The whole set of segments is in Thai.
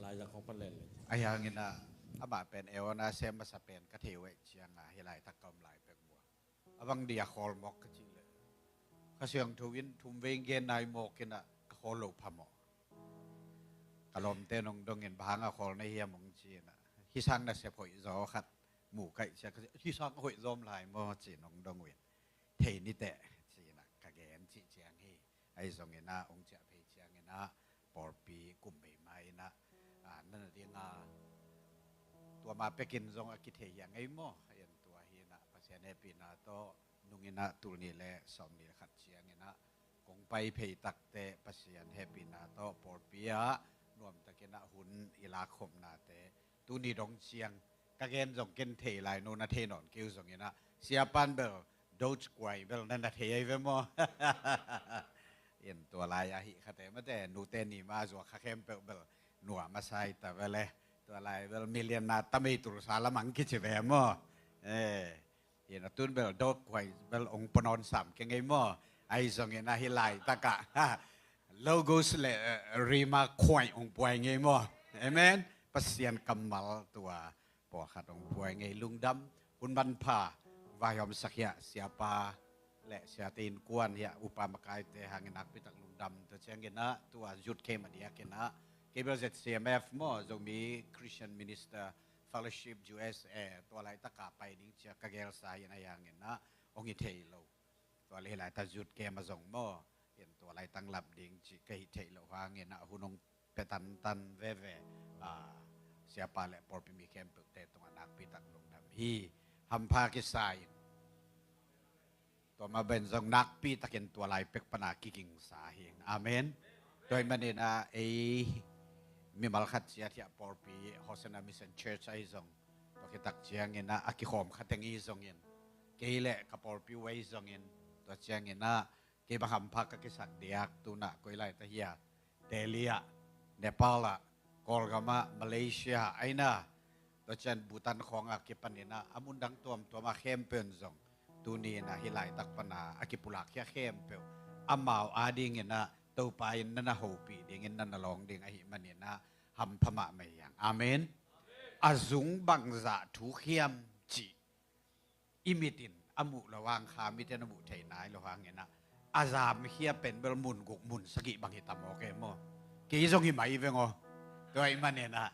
ายจากของปเลนไอ้ยังงี้นะอาบะเป็นเอวนะเซมมาสเปนกะเทวเชียงเฮลัยตะกอมหลายเป็กบัวบังเดียคอลมอกกะจิเลยกะเสียงทวินทุมเวงเกนนายมอกกินะคอลโลพะมอกะลอมเตนงดงเงินบางอะคอลในเฮียมงจีนะฮิซังนะเสพหอยซอขัดหมู่ไก่เสียฮิซังหอยซอมหลายมอจีนงดงเวนเทนี่แตะจีนะกะแกนจิเจียงเฮไอ้ซงเงินนะองจะเพเจียงเงินนะปอปีกุมใหม่ๆนะนั่นเรียงตัวมาไปกินซองกิเทยังไงมั่วเห็นตัวเฮียนะภาษาเนปีนาโตนุงินะตุนี่แหละสอมนี่ขัดเชียงนะคงไปเพยตักเตภาษาเนปีนาโตปอปียะรวมตะเกนะหุนอิลาคมนาเตตุนี่ดงเชียงกะเกนซองเกนเทไลโนนาเทนอนคิวซองเงนะเสียปันเบลโดจกวยเบลนั่นนาเทไอเวมั่วเห็นตัวลายอาหิขัดแต่ไม่แต่นูเตนี่มาจัวคาเข้มเบลหนัวมาใส่แต่เวลตัวอะไรเวลมิเลียนนาตามีตุสาละมังกิจเวมอเห็นตุนเบลดอกไว้เบลองปนอนสัมเก่งไงมอไอซงเงนะฮิไลตะกะโลโก้สเลรีมาควายองป่วยไงมอเอเมนปัสเซียนกำมัลตัวปอขัดองป่วยไงลุงดำคุณบรรพาวายอมสักยะเสียปาและเสียตีนกวนเฮียอุปามากายเตหางนักพิทักษ์ลุงดำตัวเชียงเงนะตัวยุดเข้มอันเดียกันนะKebel CMF มั่วจะมี Christian Minister Fellowship USA ตัวอะไรตะกาไปดิ้งเชียกะเกลสายในอย่างเงี้ยนะองค์เทโลตัวอะไรหลายตาจุดเกมมาส่งมั่วเห็นตัวอะไรตั้งหลับดิ้งจิกะฮิเทโลวางเงี้ยนะหุ่นองเปตันเว่เสียปาและปอร์ปิมีแคมเปอร์เตตรงนักพิทักษ์ลงดำฮีฮัมพากิสายตัวมาเป็นส่งนักพิทักษ์ตัวอะไรเป็กปนากิกิงสาเหงอาเมนโดยมันเนี่ยมีมาลคัดเสียที่ปอร์ปีฮอสนามิสันเชิร์ชไอซงตัวคิดตักเชียงเงินนะอากิขอมขัดเต็งอีซงเงินเกย์เล่กับปอร์ปีไว้ซงเงินตัวเชียงเงินนะเกย์บังคับพักกับกิสักเดียกตัวน่ะกุยไลตะเฮียเดลียเนปาลกอลกามามาเลเซียไอ้น่ะตัวเชียงบูตันของอากิปันเนี่ยนะอามุนดังตัวมาเข้มเปิ่นซงตัวนี้นะฮิไลตักปนาอากิปุลักแค่เข้มเปิ่นอามาอาดิงเงินนะตัวไปนั่นนะโฮปีเด้งนั่นนะลองเด้งไอ้มันเนี่ยนะหำพม่าไม่ยังอาเมนอาซุงบังซาทุเขียมจีอิมิตินอามุระวังขามิเตนมุเทนายระวังเงี้ยนะอาซามเขียเป็นเบลมุนกุกมุนสกิบังหิตามโอเคมั้งกี่ทรงหิมายเวงอ๋อตัวไอ้มันเนี่ยนะ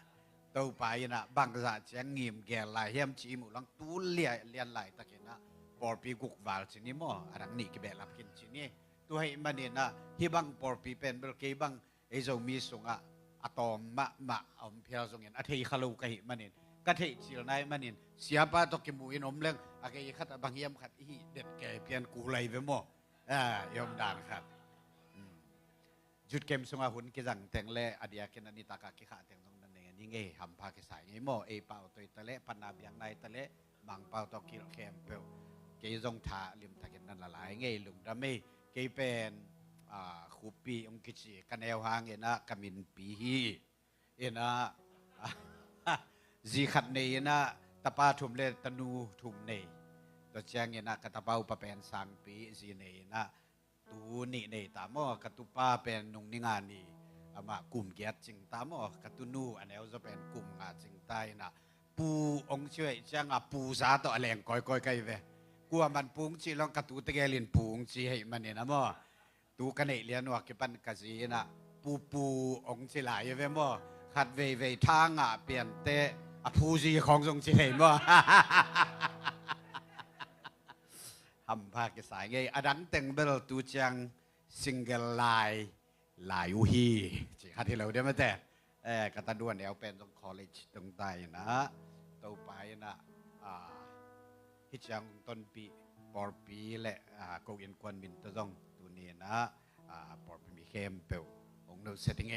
ตัวไปนะบังซาเชียงงิมแก่ลายเฮียมจีมุลังตูเลียนลายตะเกียนะปอร์ปีกุกวาลชินี่มั้งอันนี้ก็แบบรับกินชินี่ตัวให้มันเนี่ยนะฮิบังปอร์ปีเป็นเบลกี่บังไอ้เจ้ามีสงอะอะตอมมะอมเพียรสงเงินอะเทยขลูกะหิมันเองกะเทยสิลนายมันเองเสียปาตอกิมูอินอมเรื่องอะเกยขัดบางเยี่ยมขัดอีเด็ดแก่เพียนกูไลเวมอยอมด่านครับจุดเกมสงหุ่นกิจังแต่งเล่อเดียกินันนิตากะกิขาแต่งตรงนั้นเองนี่ไงหำพากิสายไงโมเอเปาตัวตะเละปนาบอย่างไรตะเละบางเปาตอกิแคมเปลเกยจงถาลิมตะกินนั่นละหลายไงลุงดำไม่เกยเป็นคูปีองกิจิกันเอวหางเอ็นะกามินปีฮีเอ็นะจีขัดเนยนะตะปาทุ่มเลตนูทุ่มเนยตัวเชียงเอ็นะกะตะปาอุปเป็นสังปีจีเนยนะตูนี่เนยตามอกะตุปาเป็นนุงนิงานีอามากลุ่มเกียรติจิงตามอกะตุนูอันเอวจะเป็นกลุ่มงาจิงใต้นะปูองช่วยเชียงปูซาต่อแหลงก้อยไกลเวกัวมันปุงจีลองกะตุตะเกลินปูงจีให้มันเนี่ยนะมั้งตูกันเลียนว่ากิปันกะจีนะปูองสิหลายเว้ยมั้งขัดเวทางเปลี่ยนเตะผู้จีของทรงสิเห็นมั้งทำภาคสายไงอดังเต็งเบลตูจังซิงเกิลไลายอุฮีจีขัดที่เราได้ไหมแต่กตันด้วนเดี๋ยวเป็นตรงคอลเลจตรงใต้นะตัวไปนะฮิจังต้นปีปอร์ปีและโกเอ็นควันมินตะจงนี่นะปอร์มีเข้มเปลองโนเซติงเอ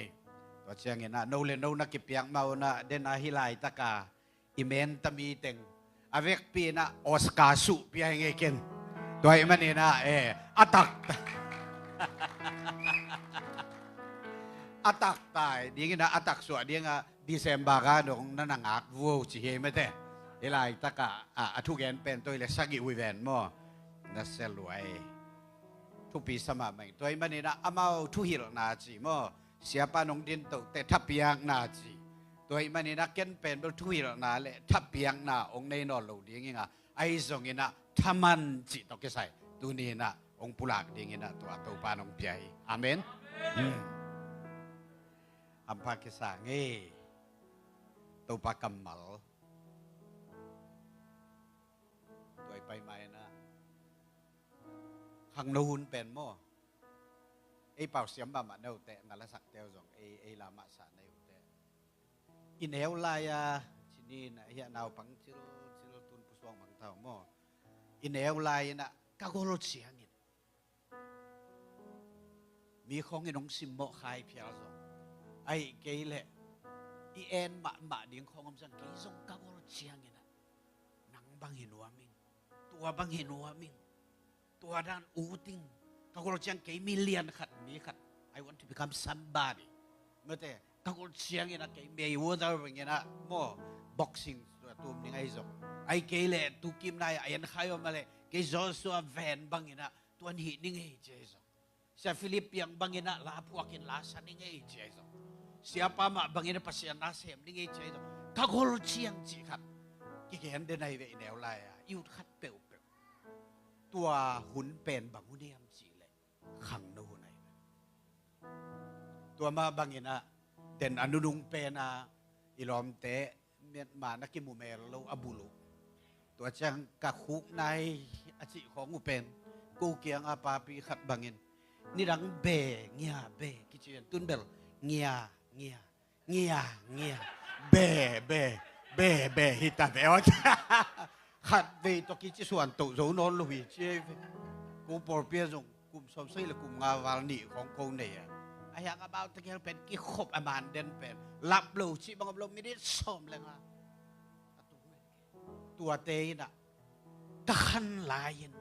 ตัวเชียงเงินนะโนเลนโนนักกิเปียงมานะเดนอาฮิไลตะกาอิเมนตามีเต็งอเวกปีนะออสการ์สุเปียงเอเกนตัวไอ้มันนี่นะอัตักตายดีงี้นะอัตักสวดดีงี้ดิเซมบาร์ดงนั่นนักวัวจีเฮไม่แต่เฮไลตะกาทุกแกนเป็นตัวเล็กสักกี่วิเวนมั่วนั่นเซลวยทุกปีสมัครใหม่ตัวไอ้มันนี่นะอามาทุหิลนาจีมั่วเสียปานงดินตกแต่ทับยังนาจี ตัวมันนี่นะเก็นเป็นบ่ทุยแล้วนะเลยถ้าเปียงนะองค์ในนอโลดีงี้งะไอ้ซงนี่นะทามันจิตอกใส่ตัวนี้นะองค์ปุลักดีงี้นะตัวตัวปานองเปียอาเมนอัมพากิสาเงตัวปากำมัลตัวไปไหมนะขังนูนเป็นมั้งไอ้เป่าเสียมบ่มาเดาแต่งานละสักเดียวส่งไอ้ลามาสาในแต่อินเอวลายที่นี่นะเฮียนาวปังชิโรตุนผู้สวงบางเท่ามั้งอินเอวลายนะกะโกรธเสียงมีของไอ้น้องซิมโมคายเพียรส่งไอ้เกย์เละอีเอ็นมาดิ้งของผมสั่งเกย์ส่งกะโกรธเสียงนะนังบังเห็นหัวมิงตัวบังเห็นหัวมิงตัวด้านอูติงกะโกรธเสียงเกย์มีเลียนขัดมีขัด I want to become somebody เมื่อแต่กะโกรธเสียงนะเกย์เมย์วอเตอร์อย่างเงี้ยนะโม่บ็อกซิ่งตัวนี้ไอ้ส่งไอ้เกย์เละตุกิมนายไอ้ยันขายออกมาเลยเกย์จ่อสัวแวนบังเงี้ยนะตัวนี้นี่ไงเจสังsa Filippiang bangina lapuakin lasa ni ngay jeso siapa ma bangina pasian nasem ni ngay jeso kagol chiang jikat kikihan din ay inew laya iut khat peu peu tua hun pen banguniam chile khang no hunay tua ma bangina den anunung pena ilom te miet ma nakimumelo abulo tua chang kakhuk nai achi khong upen ku kiang apapi khat banginนี่ดังเบเงียเบกิจตุนเบลเงียเงียเงียเงียเบฮิตาเบอขัดเบตกิจส่วนตุโซนอนลุยเจกูปอร์เปียซงกุมสมไซและกุมงาวาลนีของกูเนี่ยไอ้ยังกับเอาตะเกียงเป็นกิขบอมานเด่นเป็นลับลูชิบังกับลมไม่ได้สมเลยนะตัวเตยน่ะกะขันลายิน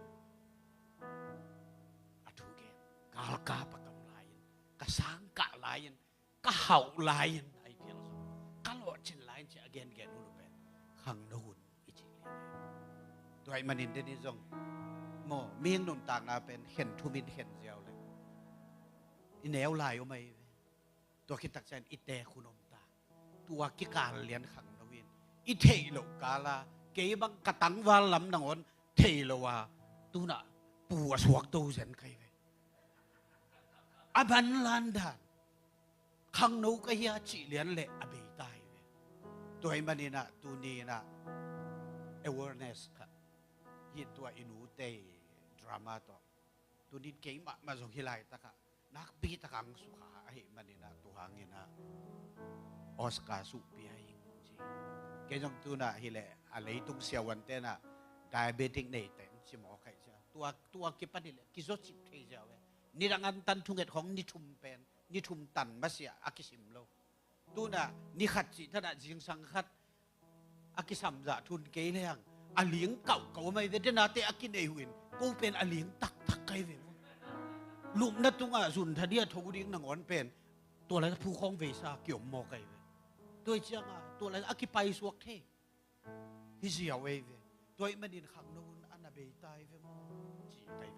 Kalka pakam lain, kasangka lain, kahau lain, ay piang so. Kalau chin lain si again ulu pen, hang noon ichi lian. Tuay manin din izong mo ming nun tang na pen hen tumin hen ziaw le. Inew layo may tua kitak chen ite kunom ta. Tua kikal lian hang noin. Ite lo kala kay bang katangwal lam nangon telo wa tuna puwas waktu zen kay aban landan khang no ka ya chi lian le abe tai ve toy manina tu ni na awareness ka hi tua inu te drama to tu ni ke ma jong hilai ta ka nak pi ta kang su kha hi manina tu hangina oscar su pi ai ji ke jong tu na hi le a lei tung sia wan te na diabetic nei ten chi mo khai cha tua ki pa ni le ki zo chi thei ja weนี่รังอันตันทุงเกตของนิทุมเป็นนิทุมตันมาเสียอากิสิมโลตูน่ะนิขัดจิตนาจิงสังขัดอากิสัมจะทุนเกยเลียงอเลียงเก่าไม่เวทนาเตอากินเอวินกูเป็นอเลียงตักไกเวลุมนัดตุงอ่ะสุนทเดียทวีงนังอนเป็นตัวอะไรผู้ครองเวซาเกี่ยวมอไกเวตัวเจียงอ่ะตัวอะไรอากิไปสวกเทฮิเสียเวตัวมันดินขังนูนอันนาเบตายเวมจีไกเว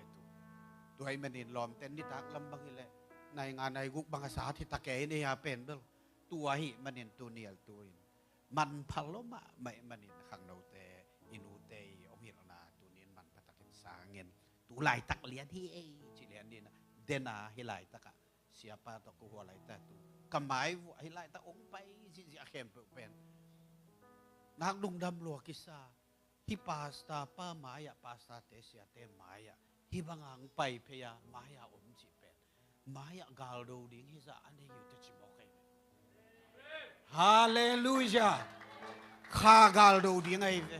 ตัวไอ้มันนี่ล้อมเต้นนี่ตักลำบากเลยในงานในกุกบางสาที่ตะแกนี่ฮะเป็นเบลตัวหิมันนี่ตัวเนียลตัวอินมันพัลลมะไม่มันนี่ขังเราแต่อินูเตยองหิรนาตัวนี้มันพัตกินสางเงินตัวไหลตักเลียนที่เอจิเลียนนี่นะเดน่าให้ไหลตักอะเสียป้าตะกูหัวไหลแต่ตัวกำไม้ให้ไหลตักองไปสิเข้มเป็นนักดุงดำลัวกิซาฮิปาสตาป้าหมายะปาสตาเตเสียเตหมายะฮิบังอังไปพยามายาอมจิเป็นมายากาลโดดิ้งฮิซาอันนี้อยู่ที่จิโมกฮาเลลูยาข้ากาลโดดิ้งไงเว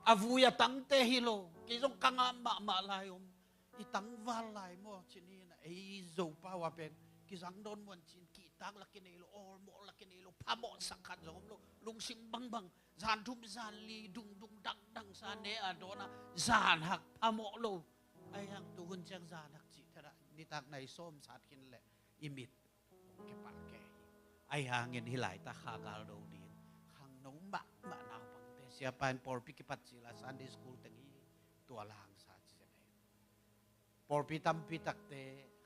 อาวุยตั้งเตฮิโลกิจงกังมาลายอมอีตั้งวาลายมั่วชินีนะไอโซปาวาเป็นกิจังโดนวันชินกีตังลักกินเอโลโอโมลักกินเอโลพาโมสังขัดสมโลลุงซิมบังจานทุ่มจานลีดุงดังซานเนอโดนะจานหักพาโมโลไอ้ยังตัวคนเชียงซานักจิตระนิตักในส้มสาดกินแหละอิมิดแกปากแกไอ้หางเงินที่หลายตาขากาลโดดีข้างน้องบะนาวปังเตเสียปานปอร์พิกิปัตจิลาซันเดย์สคูลตั้งอีตัวลางสาดเสียไหนปอร์พิตัมพิตักเต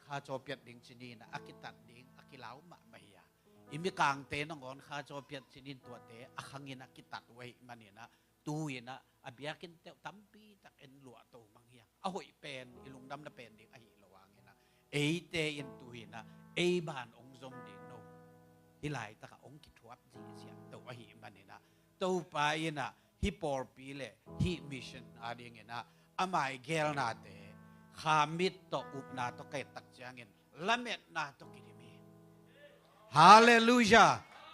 ข้าโจเปียดดิ่งชนีนะอากิตัดดิ่งอากิลาวมะไม่ยา อิมิกางเตนงอนข้าโจเปียดสินินตัวเตอะขังอินะกิตัดไว้มันนี่นะตูอินะอะเบียกินเตตัมปีตักเอ็นหลัวโตมังเฮียอะหอยเป็นอิลุงดำนะเป็นดิอะหิระวังเฮนะเอเตอินตูอินะเอบานองซมดิโนฮิไลตะกะองกิทวับจีเสียตัวอะหิมันนี่นะตัวไปนะฮิปอร์ปีเลฮิมิชชั่นอะดิงนะอะไมเกลนาเตขามมิตโตอุปนาโตเกตักจังเงินละเม็ดนาโตกิดิมีฮาเลลูยา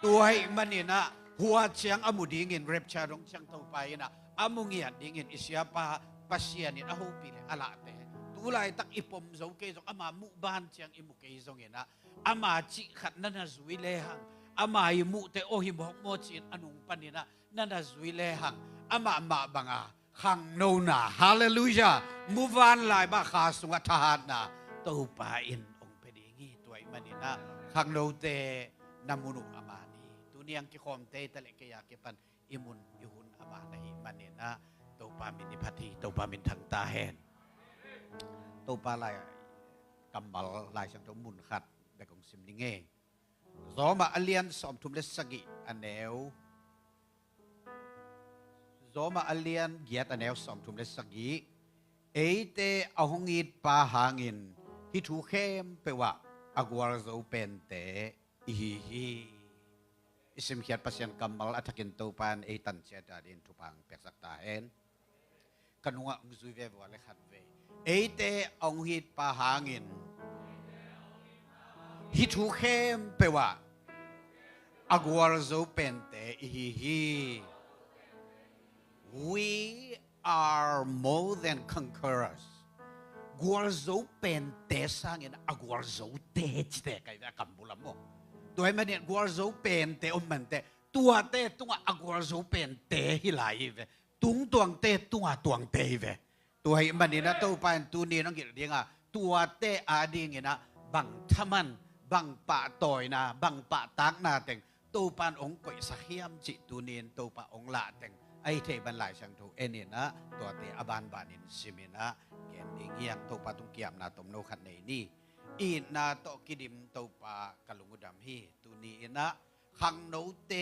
ตัวให้มันนี่นะหัวเชียงอมุดิงินเรปชารงเชียงตัวไปนะอมุงเงียดดิงินอิสยาปาปัสยานิอะฮูปีเลอะละเตตุไลตักอิปมโซเกซงอะมามุบานเชียงอิมุเกซงเงนะอะมาจิขัดนันซุยเลหังอะมาอิมุเตโอหิมฮกโมจินอนุงปานินะนันซุยเลหังอะมาบังอาขังโนนาฮาเลลูยามุวานลายบาคาสุงทหารนาตัวไปอินองเปดีงีตัวมันนี่นะขังโนเตนามุนุอามานีตัวนี้ยังกิคอมเตตะเลกยาเกปันอิมุนอิหุนอามานีมันนี่นะตัวปามินิพัทีตัวปามินทังตาเฮนตัวปาลายกำบัลลายช่างตัวมุนขัดแต่ของซิมนิเง่รอมาอเลียนสอมทุมเลสกิอันเนวZoma alian giat anew som tum le sagi eite ahongit pa hangin hitu khem pewa agwar zo pente ihi isim khiat pasien kamal atakin to pan eitan cheta din tupang peksak ta hen kanunga ngzui ve wa le khat ve eite ahongit pa hangin hitu khem pewa agwar zo pente ihi We are more than conquerors. Guarzo pente sangin aguarzo te chite kai da kambulam mo. Toy man guarzo pente omante tua te tunga aguarzo pente hilai ve. Tung tuang te tunga tuang te ve. Toy man ni na to pan tu ni nang gil dinga tua te ading ina bang thaman bang pa toy na bang pa tak na teng to pan ong koi sa hiam chi tu nin to pa ong la tengไอเทบันหลายช่างถูกเอนี่นะตัวเตอบานบานินซิมินะเกณฑ์เงียงตัวปาตุงเกียมนาตมโนขันในนี่อีนาโตกิดิมตัวปากะลุงดำฮีตัวนี้นะขังโนเต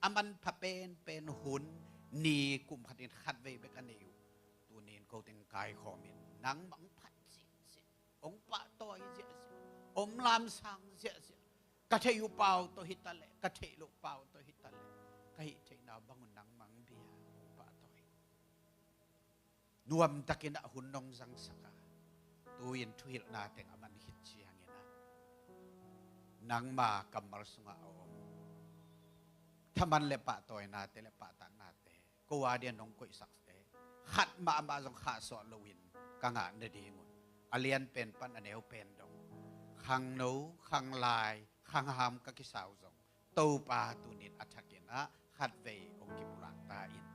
อมันพะเป็นหุ่นนีกุมขัดินขัดไว้เบกันอยู่ตัวนี้เขาเต็งกายขอมินนังบังพัดเสียองปะต่อยเสียอมลามสังเสียกะเทยุเป่าตัวหิตะเลกะเทลุเป่าตัวหิตะเลกะหิเทนาบังนังมังเบียนวมตะกินหุ่นนงสังสกาตัวยินทุยนาเต็งอมันหิตเชียงนะนังมากำมรสุงอมถ้ามันเลปะต่อยนาเตเลปะตังนาเตก็ว่าเดียนงกุยสักเตขัดมาจงขาสอลวินกังานดีงุนอเลียนเป็นปันอเนวเป็นดงขังโนขังลายขังหามกะกิสาวจงตูปาตุนินอัฐกินะขัดเวองกิบุรังตาอิน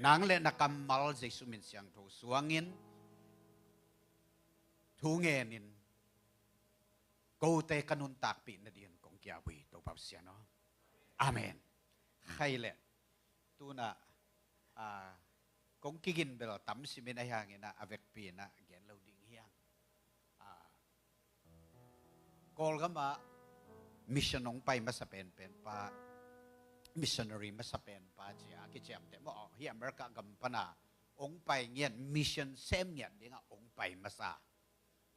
นางเลนักำมัลเจสุมินเสียงทูสวงินทูเงินินกูเตกันุนตากปีนเดียนกงเกียวีตัวปับเสียเนาะอาเมนใครแหละตัวน่ะกงกินเบลตั้มสิมินไอหางเงินนะอเวกปีนะเกณฑ์เราดิ่งเฮียงกอลก็มามิชชั่นองไปมาสเปนเป็นปาmissionary มาสเปนปาเจียกิจามแต่ว่าที่อเมริกากัมปนาองไปเงียนมิชชั่นเซมเงียนเด้งองไปมาซา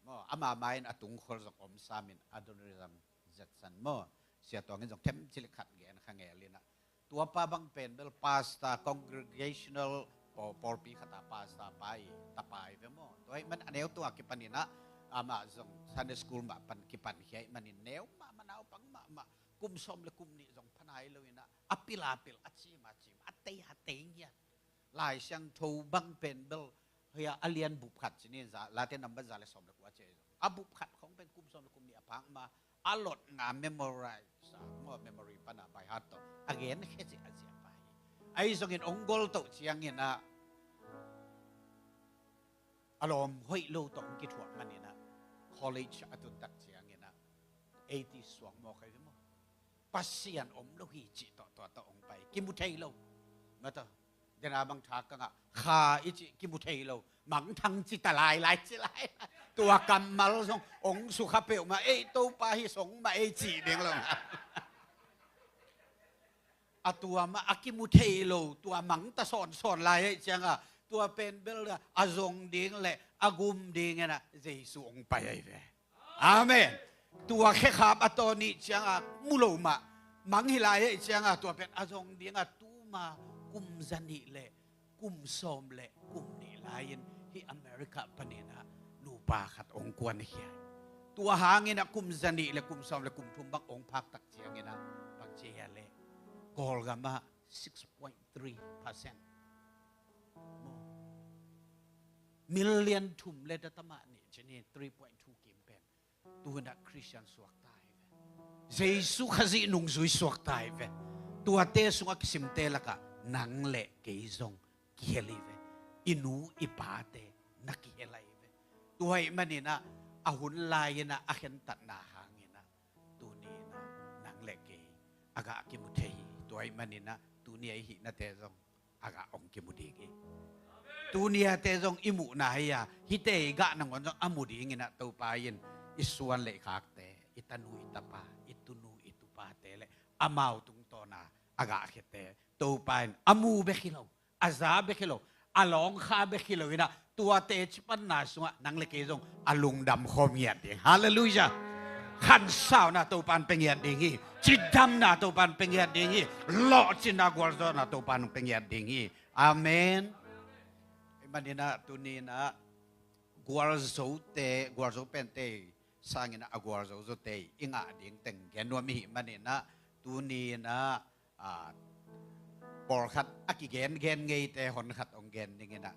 เมื่ออามาไม่นอตุงคนสกอมซามินอดอริซัมเจ็ดสันเมื่อเสียตัวเงินสองเทมจิลิขัดเงียนข้างเงลินะตัวป้าบังเป็นเบลพาสต้า congregational ปอร์ปีขัดพาสต้าไปตาไปเว้ยมั่วตัวมันอันเดียวตัวกิปันนี่นะอามาส่ง Sunday school มาปันกิปันเฮียมันนี่เนวมานาวปังมากุมสมและกุมนี่ส่งพนายเลยนะอปิลอัจฉิมอัตเตยเตียหลายเสียงทูบังเป็นเบลเฮียอเลียนบุบขัดชนิดจะลาเทนนัมบันจะเลยสมและกว่าเจอบุบขัดของเป็นกุมสมและกุมนี่พังมาอลดงามเมมโมไรส์มั่วเมมโมรีปนาไปฮัตโตอเกนเฮจิอาเซียไปไอ้ส่งเงินองกอลโตเชียงเงินนะอารมณ์ห้อยโลตองกิจวัตรมันนี่นะcollege อตุนตักเชียงเงินนะ80สวงมอใครจะมั่วปัสเซียนอมโลหิจิต่อองไปกิมุเทโลมาต่อเดนาบังทักกังอ่ะขาอิจิกิมุเทโลมังทังจิตลายจิลายตัวกำมัลส่งองสุขเปลมาตัวปาหิสงมาจิเดียงลง อตัวมาอากิมุเทโลตัวมังตะสอนลายจังอ่ะตัวเป็นเบลอาจงดิงและอากุมดิงนะเยซูองไปไอ้เว้อาเมนตัวแค่ขับอตอนี้จังอ่ะมุโลมามังฮิลายจังอ่ะตัวเป็นอาจงดิงอ่ะตูมากุมจันิเลกุมซอมเลกุมนี่ลายที่อเมริกาปนินะนูปาขัดองกวนเฮียตัวหางนะกุมจันิเลกุมซอมเลกุมทุมบักองพักตักเจียงนะบักเจียเลกอลกามา 6.3% million ทุมเลดตมานี่ชนี3.2 กิมเป็นตัวนักคริสเตียนสวกตายเยซูขจินุงซุยสวกตายเวตัวเตสุงกิสิมเตละกะนังเลเกยซงกิเฮลีเวอินูอิปาเตนักกิเฮลัยเวตัวไอ้มันนี่นะอาหุนลายนะอาเข็นตัดนาหางนะตัวนี้นะนังเลเกยอากากิมุเทยตัวไอ้มันนี่นะตัวนี้ไอ้หินะเตซงอากาองกิมุดีกีตัวนี้เตซงอิมุนาเฮียฮิเตกะนังวันซงอามุดีงินะตัวปายินอิสวนเลขากเตอิตานุอิตาปาอิตุนูอิตุปาเตเลอามาวตุงตอนาอากาเขเตตัวปายินอามูเบคิโลอาซาเบคิโลอาลองคาเบคิโลนะตัวเตจิปันนาสุงนังเลเกซงอาลุงดำคอมเงียดเองฮาเลลูยาขันสาวนะตัวปันเป็นเงียดเองจิตดำนะตัวปันเป็นเงียดเองหล่อจินากวาร์โซนะตัวปันเป็นเงียดเองอาเมนมันนี่นะตัวนี้นะกวาร์โซเตกวาร์โซเป็นเตสร้างนะกวาร์โซเตอิงอาดิ่งแต่งแกนวมีมันนี่นะตัวนี้นะปอร์ขัดอากิเกนไงแต่หอนขัดองเกนนี่นะ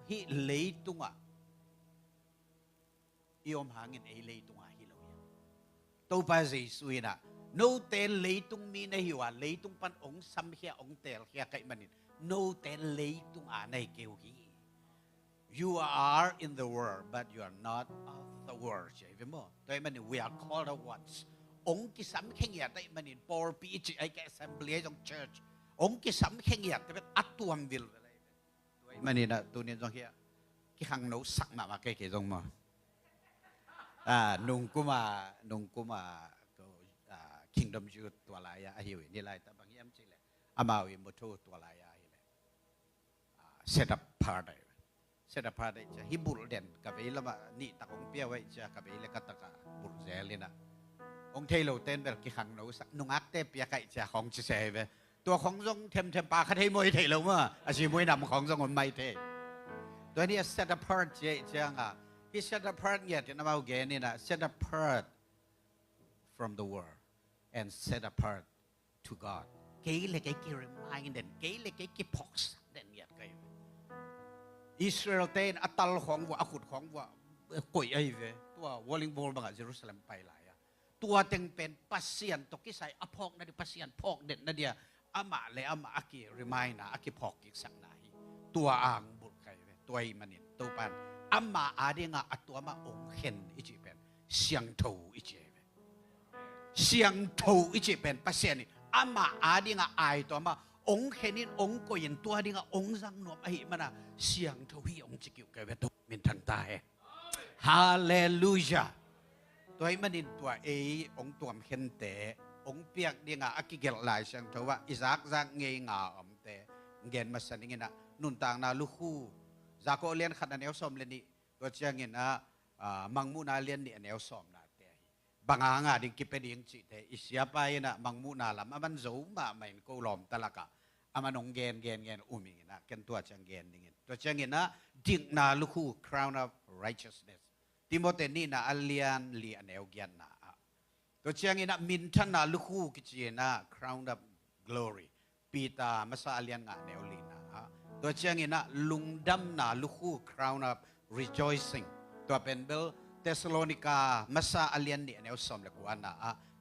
ฮิเลยตุงอ่ะยอมหาเงินเลยตุงอ่ะฮิโลยตัวไปสิสุยนะโนเตเลยตุงมีในหัวเลยตุงปันองซัมเฮียองเตลเฮียไก่มันนี่โนเตเลยตุงอ่ะในเกวฮี You are in the world but you are not of the world ใช่ไหมมั้งตัวมันนี่ we are called the ones องค์กิสัมเข่งยาได้มันนี่ for peach ไอ้แก assembly ของ church องค์กิสัมเข่งยาแต่เป็นอัตตัวมวิลอะไรตัวมันนี่นะตัวนี้ตรงเฮียกี่ครั้งนู้สักมาแก่ๆตรงมั้งนุ่งกุมาก็kingdom youth ตัวลายหิวนี่ลายแต่บางอย่างจริงเลยอามาวิมุทูตัวลายหิเลยset up part set up part จะฮิบุลเด่นกับไอ้ละมานี่ตะกงเปียวไว้จะกับไอ้เล็กตะกะบุลเซลินะองเทโลเต้นแบบกี่ครั้งนู้สักนุ่งอักเตเปียไก่จะของจะเสยตัวของทรงเทมปาคาเทมวยเทโลมั้งอาชีมวยนำของทรงไม่เทตัวนี้ set apart เจ้าอ่ะhe set apart เนี่ยที่นำเอาเกณฑ์นี่นะ set apart from the world and set apart to God เกย์เลยเกย์ reminded เกย์เลยเกย์พอกสักเด่นเนี่ยเกย์อิสราเอลเต้นอัตลของว่าขุดของว่ากุยไอ้เว้ตัววอลลิงบอลบางเยรูซาเล็มไปหลายตัวเต็งเป็นปัสเซียนตกิใส่อพอกนั่นดิปัสเซียนพอกเด่นนั่นเดียอามาเลยอามาอากิรีมายนะอากิพอกอีกสักหน่อยตัวอ่างบุตรใครตัวไอ้มันนี่ตัวปันอามาอาเดียงอ่ะตัวมาองเห็นอีจีเป็นเสียงทูอีจีเป็นเสียงทูอีจีเป็นปัสเซียนนี่อามาอาเดียงอ่ะไอตัวมาองเห็นนี่องก็ยันตัวเดียงอ่ะองสังนวมไอ้มันอ่ะเสียงทูที่องจิกิวเกวตุมินทันตาฮาเลลูยาตัวไอ้มันนี่ตัวเอองตัวเห็นเตะองเปียกเดียงอ่ะอากิเกลลายเสียงทูว่าอิซักซักเงยงาอมเตะเงินมาสันนิษฐานนุนต่างนาลูกคู่จากก็เลียนขัดอันเอลซอมเลนี่ตัวเชียงเงินนะมังมูนาเลียนนี่อันเอลซอมนาเตะบางงาดิ่งกิเป็ดดิ่งจิตเตะอิสยาไปนะมังมูนาลำมันซูมาไม่ก็ลอมตะลักะอามันองเงินอุ้มิงนะกันตัวเชียงเงินดิ่งตัวเชียงเงินนะดิ่งนาลูกคู่ crown of righteousness ติโมเตนี่นะอัลเลียนเลียนเอลเกียนนะตัวเชียงเงินนะมินทันนาลูกคู่กิจนะ crown of glory ปีตามาซาอัลเลียนงาเนลลีนะตัวเชียงอินะลุงดำนาลูกคู่ crown of rejoicing ตัวเป็นเบลเทสโลนิกามาซาอัลเลียนนี่เนลสมเลกวานะ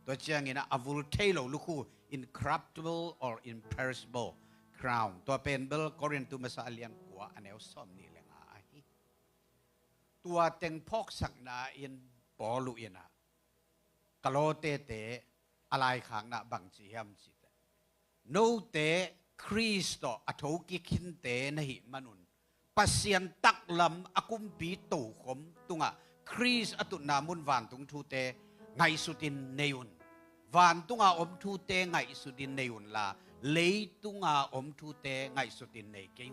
ตัวเชียงอินะอวูลเทโลลูกคู่ incorruptible or imperishable crown ตัวเป็นเบลกอรินตูมาซาอัลเลียนกัวเนลสมนี่แหละตัวเต็งพอกสักนาอินปอลุอินะกะโลเตเตอะไรขังนะบังจีฮัมจิตโนเตคริสโตอัฐกิคินเตนะหิมนุนปัสเซียนตักลำอากุมปีตูขมตุงะคริสอตุนามุนวานตุงทูเตไงสุตินเนยุน van tunga om thu te ngai sudin nei un la lei tunga om thu te ngai sudin nei ke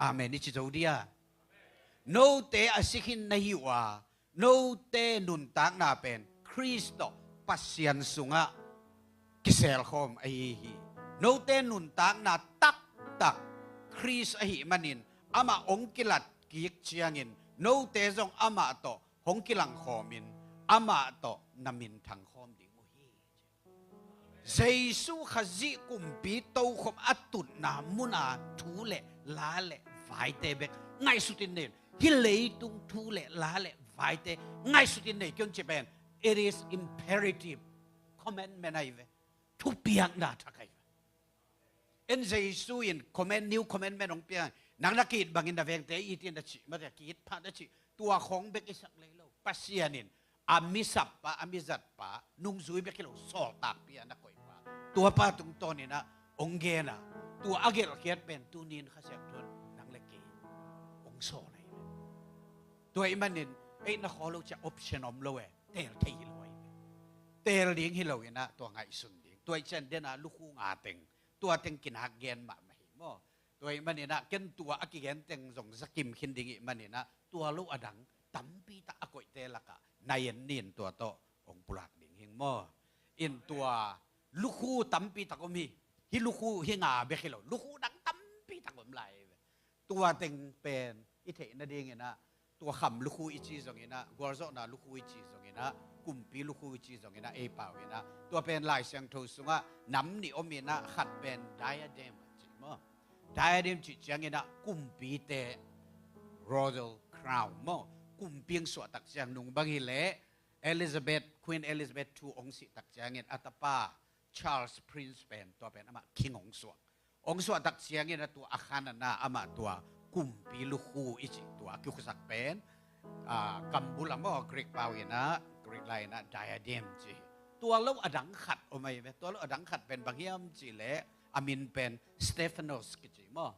amen ni chi zodia no te asikin na hiwa no te nun tak na pen Kristo pasyan sunga kisel khom ai hi no te nun tak na tak tak Chris ahi manin ama ongkilat kiik chiangin no te zong ama to hongkilang khomin ama to namin thang khom ding hi Jesu khazi kumpi to khom atut na muna thule la le vai te bek ngai sutin ne hi lei tung thule la le vai te ngai sutin ne kyong chepen it is imperative commandment ai ve thu piang na thakai en Jesu in new commandment ong piang nang nakit bangin na veng te itin da chi ma kit pha da chi tua khong bek isak lei lo pasianin amisap pa amizat pa nung zui bek lo sol tak pia na koi pa tua pa tung ton ina ongge na tua agel kiat pen tunin khasek thon nang leki ong so nai tua imanin ei na kholo cha option om lo e tel thei lo ai tel ding hi lo ina tua ngai sun ding tua chen dena lu khu nga teng tua teng kin hak gen ma mai mo tua imanina ken tua akigen teng zong sakim khin ding imanina tua lo adang tampi ta akoi te laka nayen nin tua to ong pulak ding hing mo in tua lu khu tampi ta ko mi hi lu khu hi nga be khilo lu khu dang tampi ta kom lai tua teng pen i the na ding ina tua kham lu khu i chi zong ina gorzo na lu khu i chi zong ina kumpi lu khu i chi zong ina e pau ina tua pen lai sang tho sunga nam ni omina khat pen diadem chi mo diadem chi chang ina kumpi te royal crown mo kumping so tak chang nung bang hi le Queen Elizabeth II ong si tak chang in atapa Charles Prince pen to pen ama king ong so tak chang in tu akhana na ama tua kumpi lu khu ichi tua ki khusak pen kambula mo Greek pawina Greek line na diadem chi tua lo adang khat o mai ve tua lo adang khat pen bangiam chi le amin pen Stephanos ki chi mo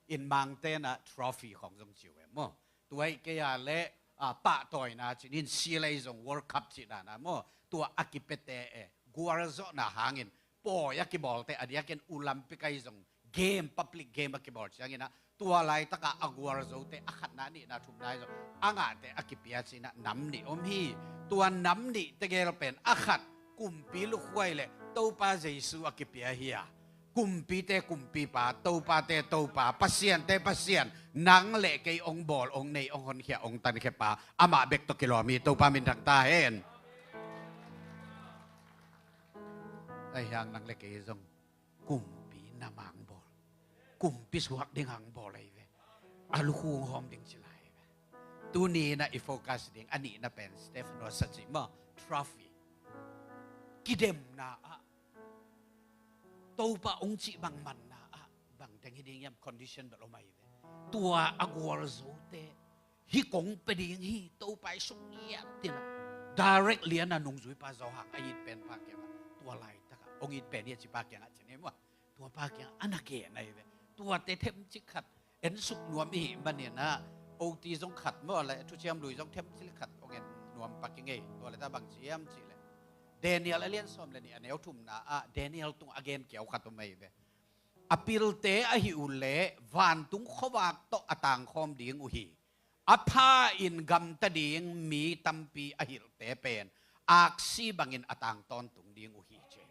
in mang te na trophy khong jong chi we mo tuai ke ya le pa toy na chin si lai jong world cup chi na mo tua akipete guarzo na hangin po yakibol te adiaken olympic ai jong game public game akibol changina tua lai taka aguarzo te akhat na ni na thum nai jong anga te akipia chi na nam ni om hi tua nam ni te gel pen akhat kumpi lu khwai le to pa Jesu akipia hiya kumpi te kumpi pa to pa pasien te pasien nang le kay ong bol ong nei ong hon khia ong tan khe pa ama bek to kilometer to pa min thang ta hen ai hang nang le kay jong kumpi na mang bol kumpi suak ding hang bol ai ve alu khung hom ding chilai ve tu ni na I focus ding ani na pen Stephanos sachi ma trophy kidem na to pa ong chi bang man na bang teng hiding yam condition ba lo mai ve tua agwar zo te hi kong pe ding hi to pa sung ya tin direct lian na nung zui pa zo hang ai pen pa ke tua lai ta ka ong it pen ye chi pa ke nga chen mo tua pa ke anake nai ve tua te them chi khat en suk nuam hi ban ne na o ti jong khat mo la thu chiam lui jong them chi khat ong en nuam pa ke nge to le ta bang chiam chi le Daniel alien som le ni anel thum na Daniel tung again kiau khatumai ve apil te a hi ule van tung khowak to atang khom ding u hi apha in gam ta ding mi tampi a hil te pen aksi bangin atang ton tung ding u hi che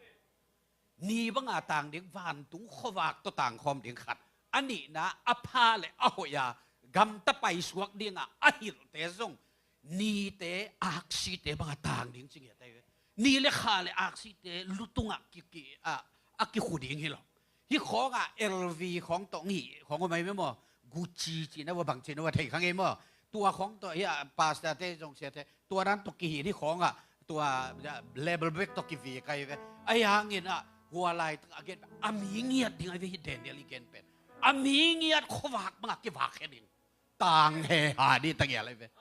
ni bang atang ding van tung khowak to tang khom ding khat ani na apha le a hoya gam ta pai suak ding a hil te zong ni te aksi te bang atang ding ching ya te ni le kha le aksi te lutunga ki aki khuding hi lo hi khonga LV ของตองhi ของก็ไม่แม่บ่ Gucci จินะว่าบางจินะว่าไทยข้างเองบ่ตัวของตัวเฮียปาสตาเตจงเสียเตตัวนั้นตกินี่ของตัว label back ตกิวีไกเวไอ้หางนี่นะหัวไหลตั้งอเกนอามีเงียดดิงไอ้เฮ็ดเดนเดลิเกนเป็นอามีเงียดขวากมักกิวากแค่ดิงต่างเฮหาดีตั้งอะไรเว้ย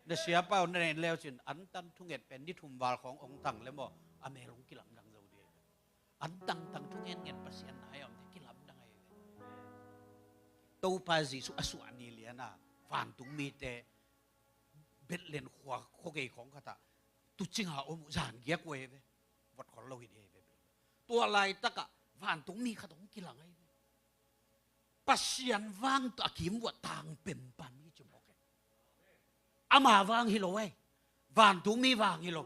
เดเสียเป้าในแล้วจินอันตันทุงเอ็ดเป็นนิทุมวาลขององค์ตั้งแล้วบ่อเมรุงกิลัมดังเจ้าเดียอันตั้งทุงเอ็ดเปอร์เซ็นต์ไหนอ่ะกิลัมดังไอ้ตัวปาจิสุอสุอานีเลียนะฟันตุงมีแต่เบ็ดเลนขวาโคเกของเขาตาต ตุจิงหาอมุจานเกียกเวเววัดขอเราเดเวตัวลายตะกะวานตุงมีขตงกิลังไงปัสยันวางตะกิมว่าทางเป็นปามีจุมอกอามาวางฮิโลเววานตุงมีวางฮิโล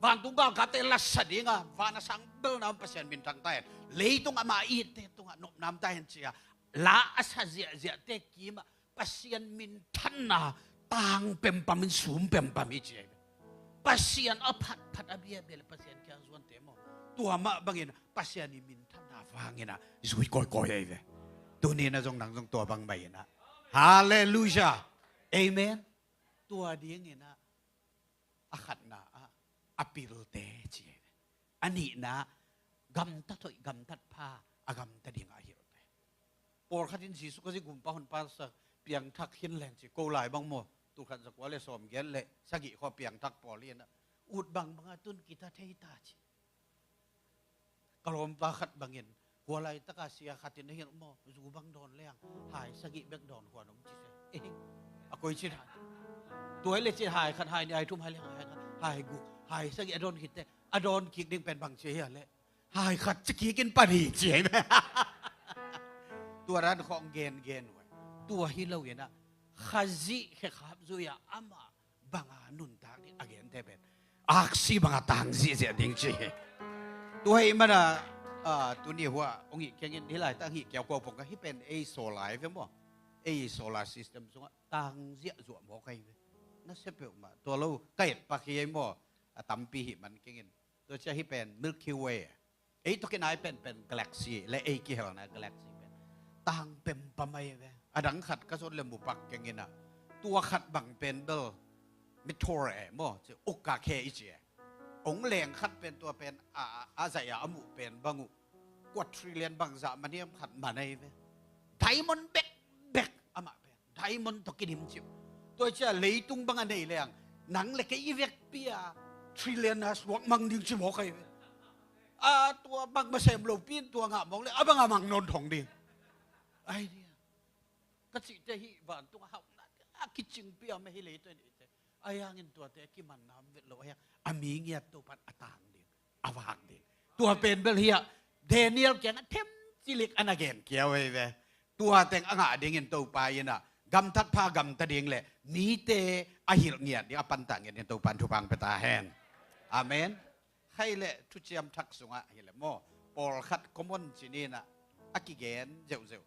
วานตุงก็กะเตลัสสดิงาวานสังเบลนามปัสยันมินทางใต้เลยตุงอามาอีเตตุงนบนามใต้เห็นเสียลาอัสเซียเซียเตกิมปัสยันมินทันนาทางเป็นปามินสูมเป็นปามีเจpasien apat abia bel pasien kya zuan temo tua ma bangin pasien ni min tham na wangina zui koi ai ve tu ni na jong nang jong tua bang mai na hallelujah amen tua ding ina akhat na apil te chi ani na gam ta thoi gam tat pha agam ta ding a hi te por khatin jisu ko ji gum pa hon pa sa piang thak hin len chi ko lai bang moตุขันสักว่าเลยสมเย็นเลยสกิข้อเปียงทักปอเลียนอุดบังบางตุนกิตาเทตาจิกลมปาขัดบางเงินหัวไหลตะกาเสียขัดตินเห็นมอจูบังดอนเลี้ยงหายสกิเบกดอนหัวนมจิเสอกุยชิดหายตัวเลยจิหายขัดหายในไอทุ่มหายเลี้ยงหายกุหายสกิอดอนคิดแต่อดอนคิดดึงเป็นบางเชียเลยหายขัดสกิกินปาดีเจียไหมตัวร้านของเกนไว้ตัวฮิโลเนะKhazi khab zuya ama banga nun ta ni again teben aksi banga tangzi je ding chi tuai mana tu ni hua ongi kengin hilai ta hi kyau ko pong ka hi pen a solar ve mo a solar system so tangzi zu mo kai ve na sepe ma to lo kai pa ki mo tampi hi man kengin to cha hi pen milky way ai to ke nai pen galaxy le a ki hel na galaxy pen tang pem pa mai veอดังขัดก็สนเลมุปักอย่างงี้นะตัวขัดบังเป็นเบลมิทอร์เอโม่จะอุกกาเคอิเจองแหลงขัดเป็นตัวเป็นอาศัยอมุเป็นบังุกวดทริเลียนบังจะมันเนี่ยขัดมาในเว้ไดมอนด์เบกอามาเป็นไดมอนด์ตกินหิมจิบตัวเจ้าเลยตุงบังอันใดแรงหนังเล็กอีเวกเปียทริเลียนนะสวกมังดิ่งจิบหัวใครเว้ตัวบังมาเสมโลปีนตัวงะมองเลยบังมังนนทองดิ่งไอเดียก็สิจะหิบานตัวเฮานะคิดจึงเปียไม่ให้เลยตัวนี้อายังเงินตัวแต่กี่มันน้ำเวทโลอายังอามีเงียบตัวพัดอตางเดียอาวากเดียตัวเป็นเบลเฮียเดนิเอลแกงเทมจิลิกอันเกนเกี่ยวไว้เว้ตัวแต่งอ่างเดียงเงินตัวไปน่ะกำทัดผ้ากำตะเดียงแหละนี้เตอหิลเงียดเดียปันต่างเงินตัวปันทุบังเปตาแฮนอาเมนให้เละทุเจียมทักสุงะเห็นละโมปอลขัดคอมมอนจีนี่น่ะอากิเกนเจ้า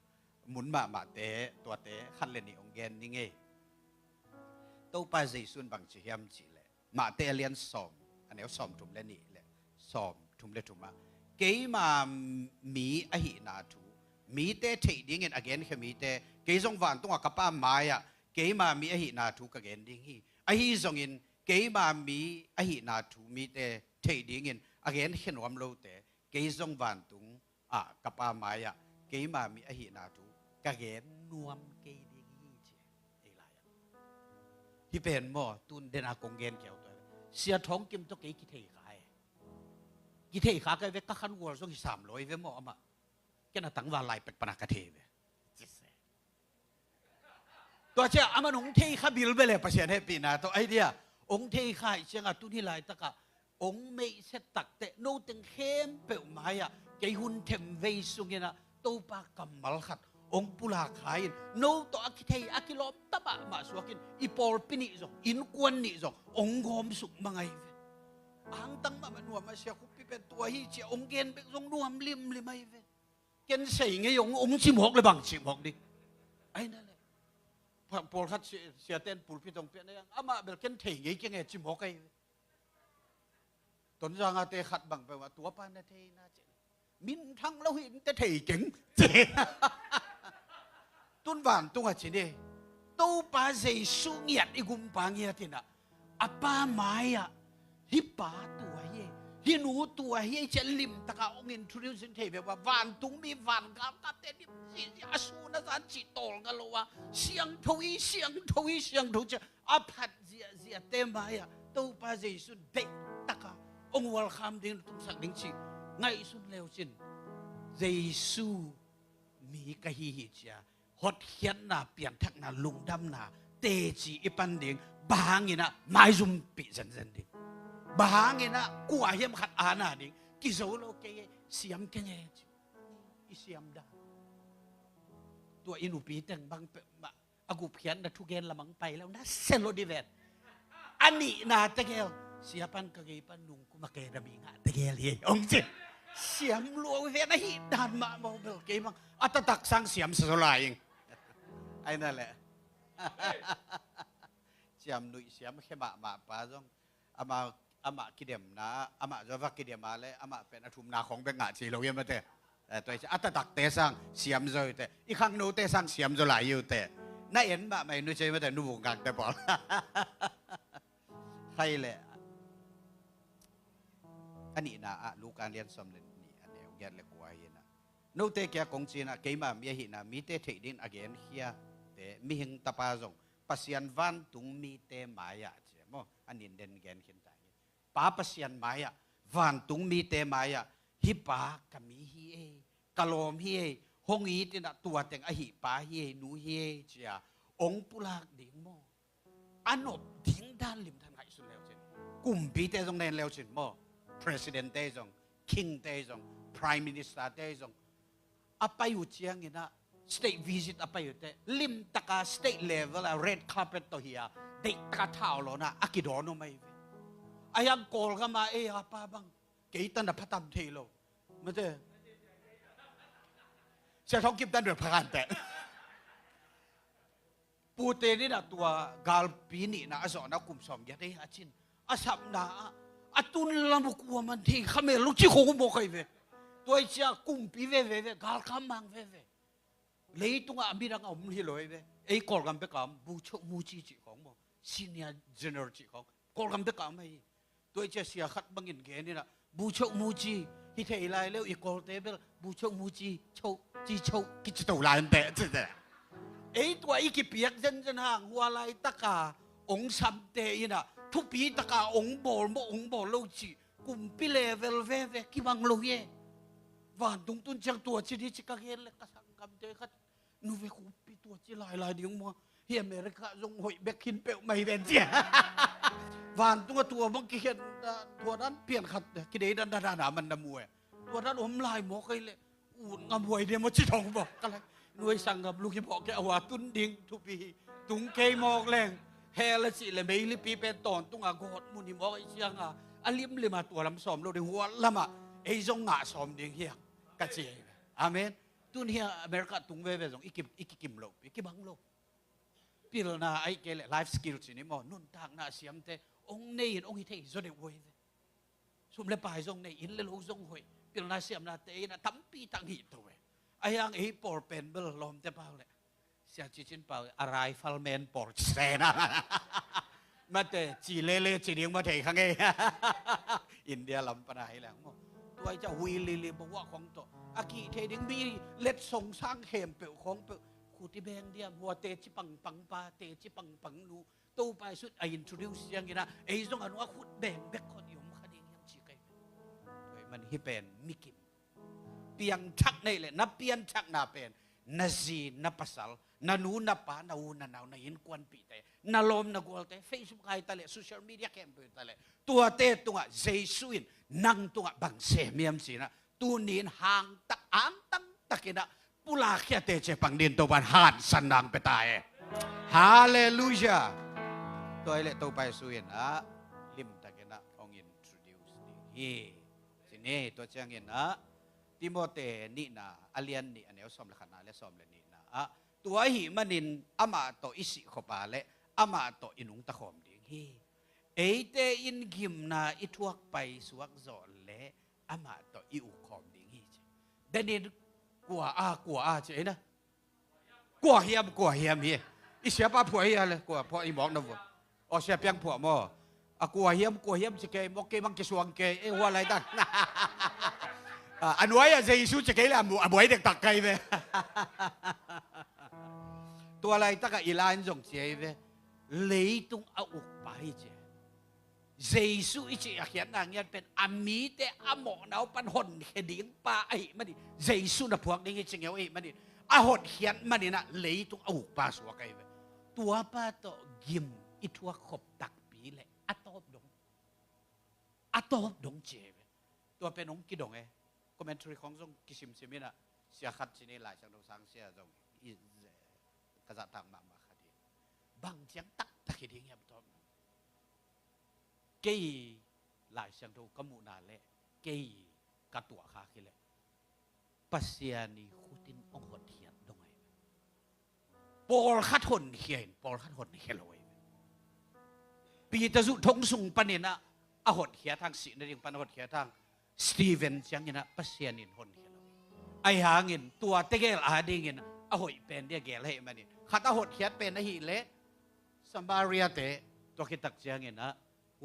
หมุนมาเตะตัวเตะขันเลนี่องเกนนี่ไงตัวป้าใจส่วนบางจีเฮียมจีเลยมาเตะเลียนสอมอันนี้สอมทุ่มเลนี่เลยสอมทุ่มเลทุ่มมาเกี่ยมามีอหินาทูมีเตะเทียดิ้งเงินอเกนคือมีเตะเกี่ยจงวันตัวกับป้าไม้อะเกี่ยมามีอหินาทูกับเกนดิ้งฮีอหิจงเงินเกี่ยมามีอหินาทูมีเตะเทียดิ้งเงินอเกนเห็นความโลเตะเกี่ยจงวันตุงกับป้าไม้อะเกี่ยมามีอหินาทูกะเกนนวมเกดีกีเจไอ้ไรที่เป็นหม้อตุนเดนากงเกนเกี่ยวตัวเสียท้องกิมตัวเกกิเทขายกิเทขาก็เวกขันวัวส่ง300เวหม้อมาแกน่ะตั้งว่าลายเป็กปนากะเทเวตัวเจ้าอามันองเทขาบิลไปเลยประเสริฐให้ปีนาตัวไอเดียองเทขาเชียงอ่ะตุนที่ลายตะกะองไม่เสตักเตโนตึงเข้มเปลวไม้อ่ะเกยหุ่นเทมเวสุเงี้ยนะตัวปากกำมัลขัดองปุลาขายโนตัวอากิเทอากิลอมตบะมาสวกินอีปอลปินิจงอินกวนนิจงองกอมสุกมังไงอังตั้งมาเป็นหัวมาเสียคุปเป็นตัวฮีเจองเกนเป็นทรงนวมลิมลิไม่เวเกนใส่ไงองชิมหกเลยบังชิมหกดิไอ้นั่นแหละปอลคัดเสียเต้นปูลพิตรงเปียนี่ยังอามาเบลเกนเทงไงเกนชิมหกไงตอนจางอาเตขัดบังไปว่าตัวปานเทน่าเจมินทั้งเราเห็นแต่เทเก่งเจตุนวานตัวจีนี่ตู้ปาเจสุเงียดอีกุมปางเงียตินะอาป้าไม้อะฮิปาตัวเย่ฮินูตัวเย่จะลิมตะกาองเงินทริวสินเทแบบว่าวานตุงมีวานกับเต้นสิอาสูนัสานจิตโตกันเลยว่าเสียงทวีเสียงทวีเสียงทวีอาพัดเสียเต็มไปอะตู้ปาเจสุเด็กตะกาองวัลคำดิ้งตุ้งสักดิ้งชิไงสุดเลวจินเยซูมีกะฮีฮิจาฮอดเขียนนาเปลี่ยนทักนาลุงดำนาเตจีอีปันเดียงบางอีนะไม่ซุมปีเซนดิ bahangin na kuahim khat ana ding kizolo ke siam kenge isiam da tua inupi teng bang agu phian na thugen lamang paiแล้วนะเซโลดิเวตอันนี้นาตะเกลเสียปันกะเกปันนุงกุมาเกดะบิงะตะเกลเฮองจิเสียมลัวเวนะหิดานมาบ่เบลเกมังอัตตักสังเสียมสลายไอ้นั่นแหละเสียมนุยเสียมแค่มาปาจงอามากิเดมนะอามาจะว่ากิเดมมาเลยอามาเป็นอทุมนาของเบงะสิเราเยมาเตตัวอัตตักเตสังเสียมซอยเตอีข้างโนเตสังเสียมสลายอยู่เตน่าเห็นบ่ไม่นุใช่มาแต่นูวงกังแต่บ่ใครแหละอันนี้นะลูกการเรียนสำเร็จนี่อันนี้แกนเลยกว่าเห็นนะโนเตแกกงจีนะเกมามีหินะมีเตเทดินอเกนเฮียเตมีหิงตะปาจงปัสยันวันตุงมีเตมายะเจมออันนี้เด่นแกนเขียนใจป้าปัสยันมายะวันตุงมีเตมายะฮิปากะมีฮีเอกะโลมฮีเอหงอีตินะตัวแต่งอหิปาฮีเอนูฮีเอเจียองปุลากดิงมออันนบทิ้งด้านลิมทันไงสุดแล้วเช่นกลุ่มปีเตจงแนนแล้วเช่นมอ president เตจง king เตจง prime minister เตจงอะไปอยู่เจียงนี่นะ state visit อะไปอยู่เตลิมตะกา state level red carpet ตัวเฮียเด็กกะเท่าแล้วนะอากิดอนไม่เวอายังโกลกันมาอาป้าบังเกี่ยตันพัฒน์เทโลมาเตเสียท้องกิบตันเดือดพานแต่ปูเตนี่นะตัวกาลปีนี่นะสอนนักกุมสอมยัดได้อาชินอาสับนาอาตุนลำบุกวัวมันที่ขมิ้นลูกชิโคกุโมกไอเวตัวเจ้ากุมปีเวกาลขมังเวเลยตัวอามีรังอมฮิโลเวไอ้กอลกันไปกำบูชกมูจิจิของโมซีเนียร์เจเนอเรลจิของกอลกันไปกำไอ้ตัวเจ้าเสียขัดบังอินเกนี่นะบูชกมูจิฮิเทไลแล้วอีกอลเตเบลบูชกมูจิโชจีโชกิจตุลาอันเตะจุดเดียไอ้ตัวอีกิเปียกเจนห่างหัวไหลตะกาองซัมเตยนะทุกปีตะกาองบอลโมองบอลโลจิกุมพิเลเวลเวกิบังโลเยวันตุงตุนจังตัวจีดีจิกาเกลเลกสังกัมเตคัดนูเวคุปีตัวจีลายเดียงมัวเฮียอเมริกาลงหอยเบกคินเปลไม่เป็นเจียวันตัวบังกิเห็นตัวนั้นเปลี่ยนขัดกิเลดันดานามันดมวยตัวนั้นอมลายหมอเคยเลยอุ่นงามวยเดียมันชิทองบอกกันเลยนวยสังกับลูกที่บอกแกเอาว่าตุนดิงทุปีตุงเกยมอกแรงเฮลสิเลยไม่ลิปีเป็นตอนตุงอากอดมุนิมอกไอเชียงอาลิมเลยมาตัวลำสอมเราได้หัวลำไอจงงะสอมดิงเฮียกระเจียอาเมนตุนเฮียอเมริกาตุงเว่จงอีกิมโลอีกิบังโลปีละนาไอเกลไลฟ์สกิลสินี่มอนุ่นทางนาเสียมเตองเนยองฮิเทยจดเดวยสมเลปายจงเนยอินเลลูจงหวยปีละนาเสียมนาเตยนะตั้มปีตั้งหิตัวไอ้ยังไอ้ปอร์เป็นเบลลมเตเปล่าเลยเสียจินเปล่าอะไรฟัลเมนปอร์เซนะมาเตจีเล่จีเดียงมาเทข้างเงอินเดียลำปนายแหละตัวเจ้าวีลีบอกว่าของตัวอากิเทดิงมีเล็ดส่งสร้างเข็มเปลวของเปลวคูติเบงเดียหัวเตจิปังปาเตจิปังนูตู้ไปสุดไอ้อินทรดิวส์ยังไงนะไอ้ตรงนั้นว่าขุดแบ่งเบกคนอยู่มาคดียังชีไก่มันฮิเป็นมิกิมเปียงชักในเลยนับเปียนชักนาเป็นนาซีนับภาษานานูนับปานาอูนาหนาวนายินกวนปีเตนาลมนากวลเตเฟซบุ๊กไอตะเลโซเชียลมีเดียแคมเปญตะเลตัวเตตัวเจสุอินนั่งตัวบังเสมียมสีนะตัวนี้ห่างตะอันตั้งตะกินะปุลาเขียเตเจปังดินตัวบันหานสันนังไปตายฮาเลลูยาตัวเล็ตัวไปสุอินลิมตะกินะองอินทรดิวส์นี่สิเน่ตัวเจียงอินติโมเตนี่นะอเลียนนี่อันนี้สอมละขนาดและสอมละนี่นะตัวหิมันินอามาโตอิสิขบาเลอามาโตอินุงตะขอมดิงฮีเอเตอินกิมนาอิทวกไปสวกจอเลอามาโตอิอุขอมดิงฮีเดนินกัวเจนะกัวเฮียมฮีอิเสียป้าผัวเฮียเลยกัวพ่ออีหมอกนะวัวอ๋อเสียเปียงผัวมอกัวเฮียมจะเกมอกเกมังเกสวงเกหัวอะไรตั้งอันไว้เจสุจะเกล้ามวยเด็กตักไก่เว้ตัวอะไรตั้งกับอีลานจงเจียเว้เลยตรงเอาอุกไปเจเจสุอีเจียเขียนนางยันเป็นอามีเตอหมอนเอาปันหนเขดิงปาไอ้มันดิเจสุน่ะพวกนี้จริงๆไอ้มันดิอาหดเขียนมันนี่นะเลยตรงเอาอุกปาสัวไก่เว้ตัวป้าโตกิมอีทัวขบตักปีเลยอัตอบดง ตอบดงเจตัวเป็นองค์กิดงคอมเมนทรีของทรงกิสิมซิมินะเสียขัดสินี่หลายสังสังเสียทรงกษัตริย์ทางมาคดีบางเสียงตักตะคิดเงียบตอบเกยหลายสังทุกมุนาเลเกยกะตัวคาคิเลปัสยานีขุตินองหดเหียนดงไงปอลขัดหนเขียนปอลขัดหนเขียนเลยปีตะสุทงสุงปนินะอหดเขียทางสีนริงปนหดเขียทางสตีเวนยังนะปัสยานินหนเขียนไอหางินตัวเตเกลอาดิงินอหอยเป็นเดียเกลให้มันนี่ขัดอหดเขียเป็นนะฮิเลสัมบาเรียเตตัวคิดตักเสียงินนะ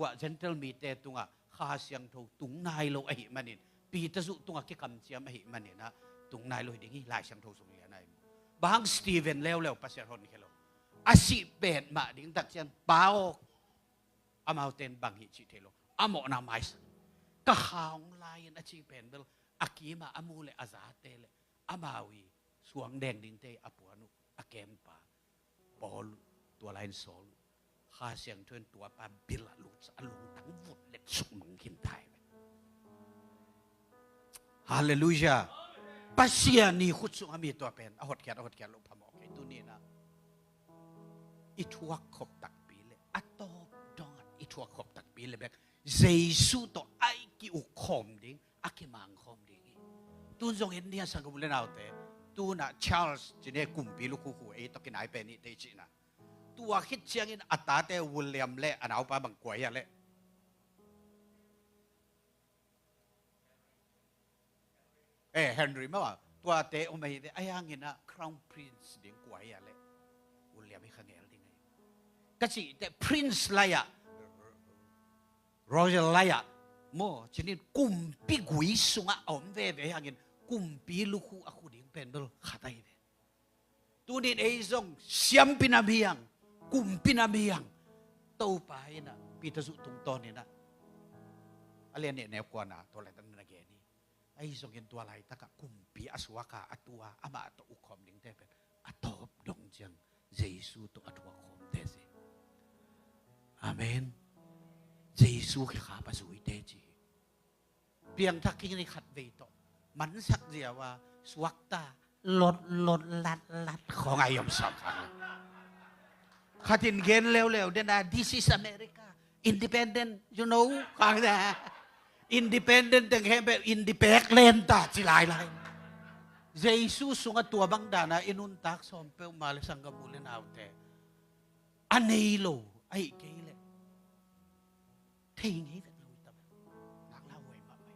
ว่าเจนเทลมีเตตุงะข้าเสียงทูตุงนายโลไอหิมันนี่ปีตะสุตุงะกิคำเจียมไอหิมันนี่นะตุงนายโลดิงิหลายเสียงทูสุงเลียนายบางสตีเวนเลวปัสยาหนเขียนอาศิเป็นมาดิ้งตักเสียนเปล่าอามาเต็นบางหิจิเทโลอามอนาไมส์ก็ข่าวลายอาชีเป็นเบลอากีมาอามูเลอาซาเตเลอามาวีสวงแดงดินเตอปัวนุอาเกมปาบอลตัวไลน์โซลข้าเสียงทวนตัวปาบิลลุสอลุงทั้งวุดเล็ดสุกมังคินไทยฮาเลลูยาปัสยานีขุดสุอามีตัวเป็นอหดแขนลูกพมอกไอ้ตัวนี้นะอิทวกขบตักปีเลยอัตโตดองอิทวกขบตักปีเลยแบบเยซูตัวไอ้กิอุคอมดิ้งอากิมังคอมดิ้งตุนจงเห็นเนี่ยสังกุลเลนเอาแต่ตุนน่ะชาร์ลส์จีเน่กุมปีลูกคู่ไอ้ตัวกินไอเป็นนี่เตจินะตัวคิดเชียงอินอัตตาเตวิลเลียมเล่อันเอาปาบังกวยอะเล่เฮนรี่มาว่าตัวเตอไม่ได้ไอ้ยังอินนะคราวน์พรินซ์ดิ้งกวยอะเล่วิลเลียมไม่ขังเอลดิ้งไงก็สิแต่พรินซ์ไลอะรอยัลไลอะโม่ชนิดกุมปีกุยสุงะอมเวยังอินกุมปีลูกคู่อาคูดิ้งเป็นเบลขัดไอเวตัวนี้ไอ้ทรงเสียมปินาเบียงกุมปินาเบียงโตไปนะปีตะสุตุงตอนนี่นะอะไรเนี่ยแนวกว่านะตัวอะไรตั้งนาเกนี่ไอ้ทรงเห็นตัวอะไรตะกะกุมปีอสวากาอตัวอามาตัวอุคอมดิ้งเตเป็นอตอบดงจังเยซูตัวอตัวคอมเตสิอาเมนเยซูข้าพระสุยเตจีเพียงทักกินในขัดเวทมันสักเดียวว่าสวักตาลดลัดของไอยมสักขัดินเกนเร็วๆเดน่ะ this is America independent you know ฟังนะ independent แต่แค่แบบ independent ตาจิลายเยซูสุงตัวบังดานะอินุนตักสมเปลมาเลสังกบุเลนเอาแต่อันนี้โลไอ้เกลเท่งให้กันรู้ตับนักเล่าไว้มาไหม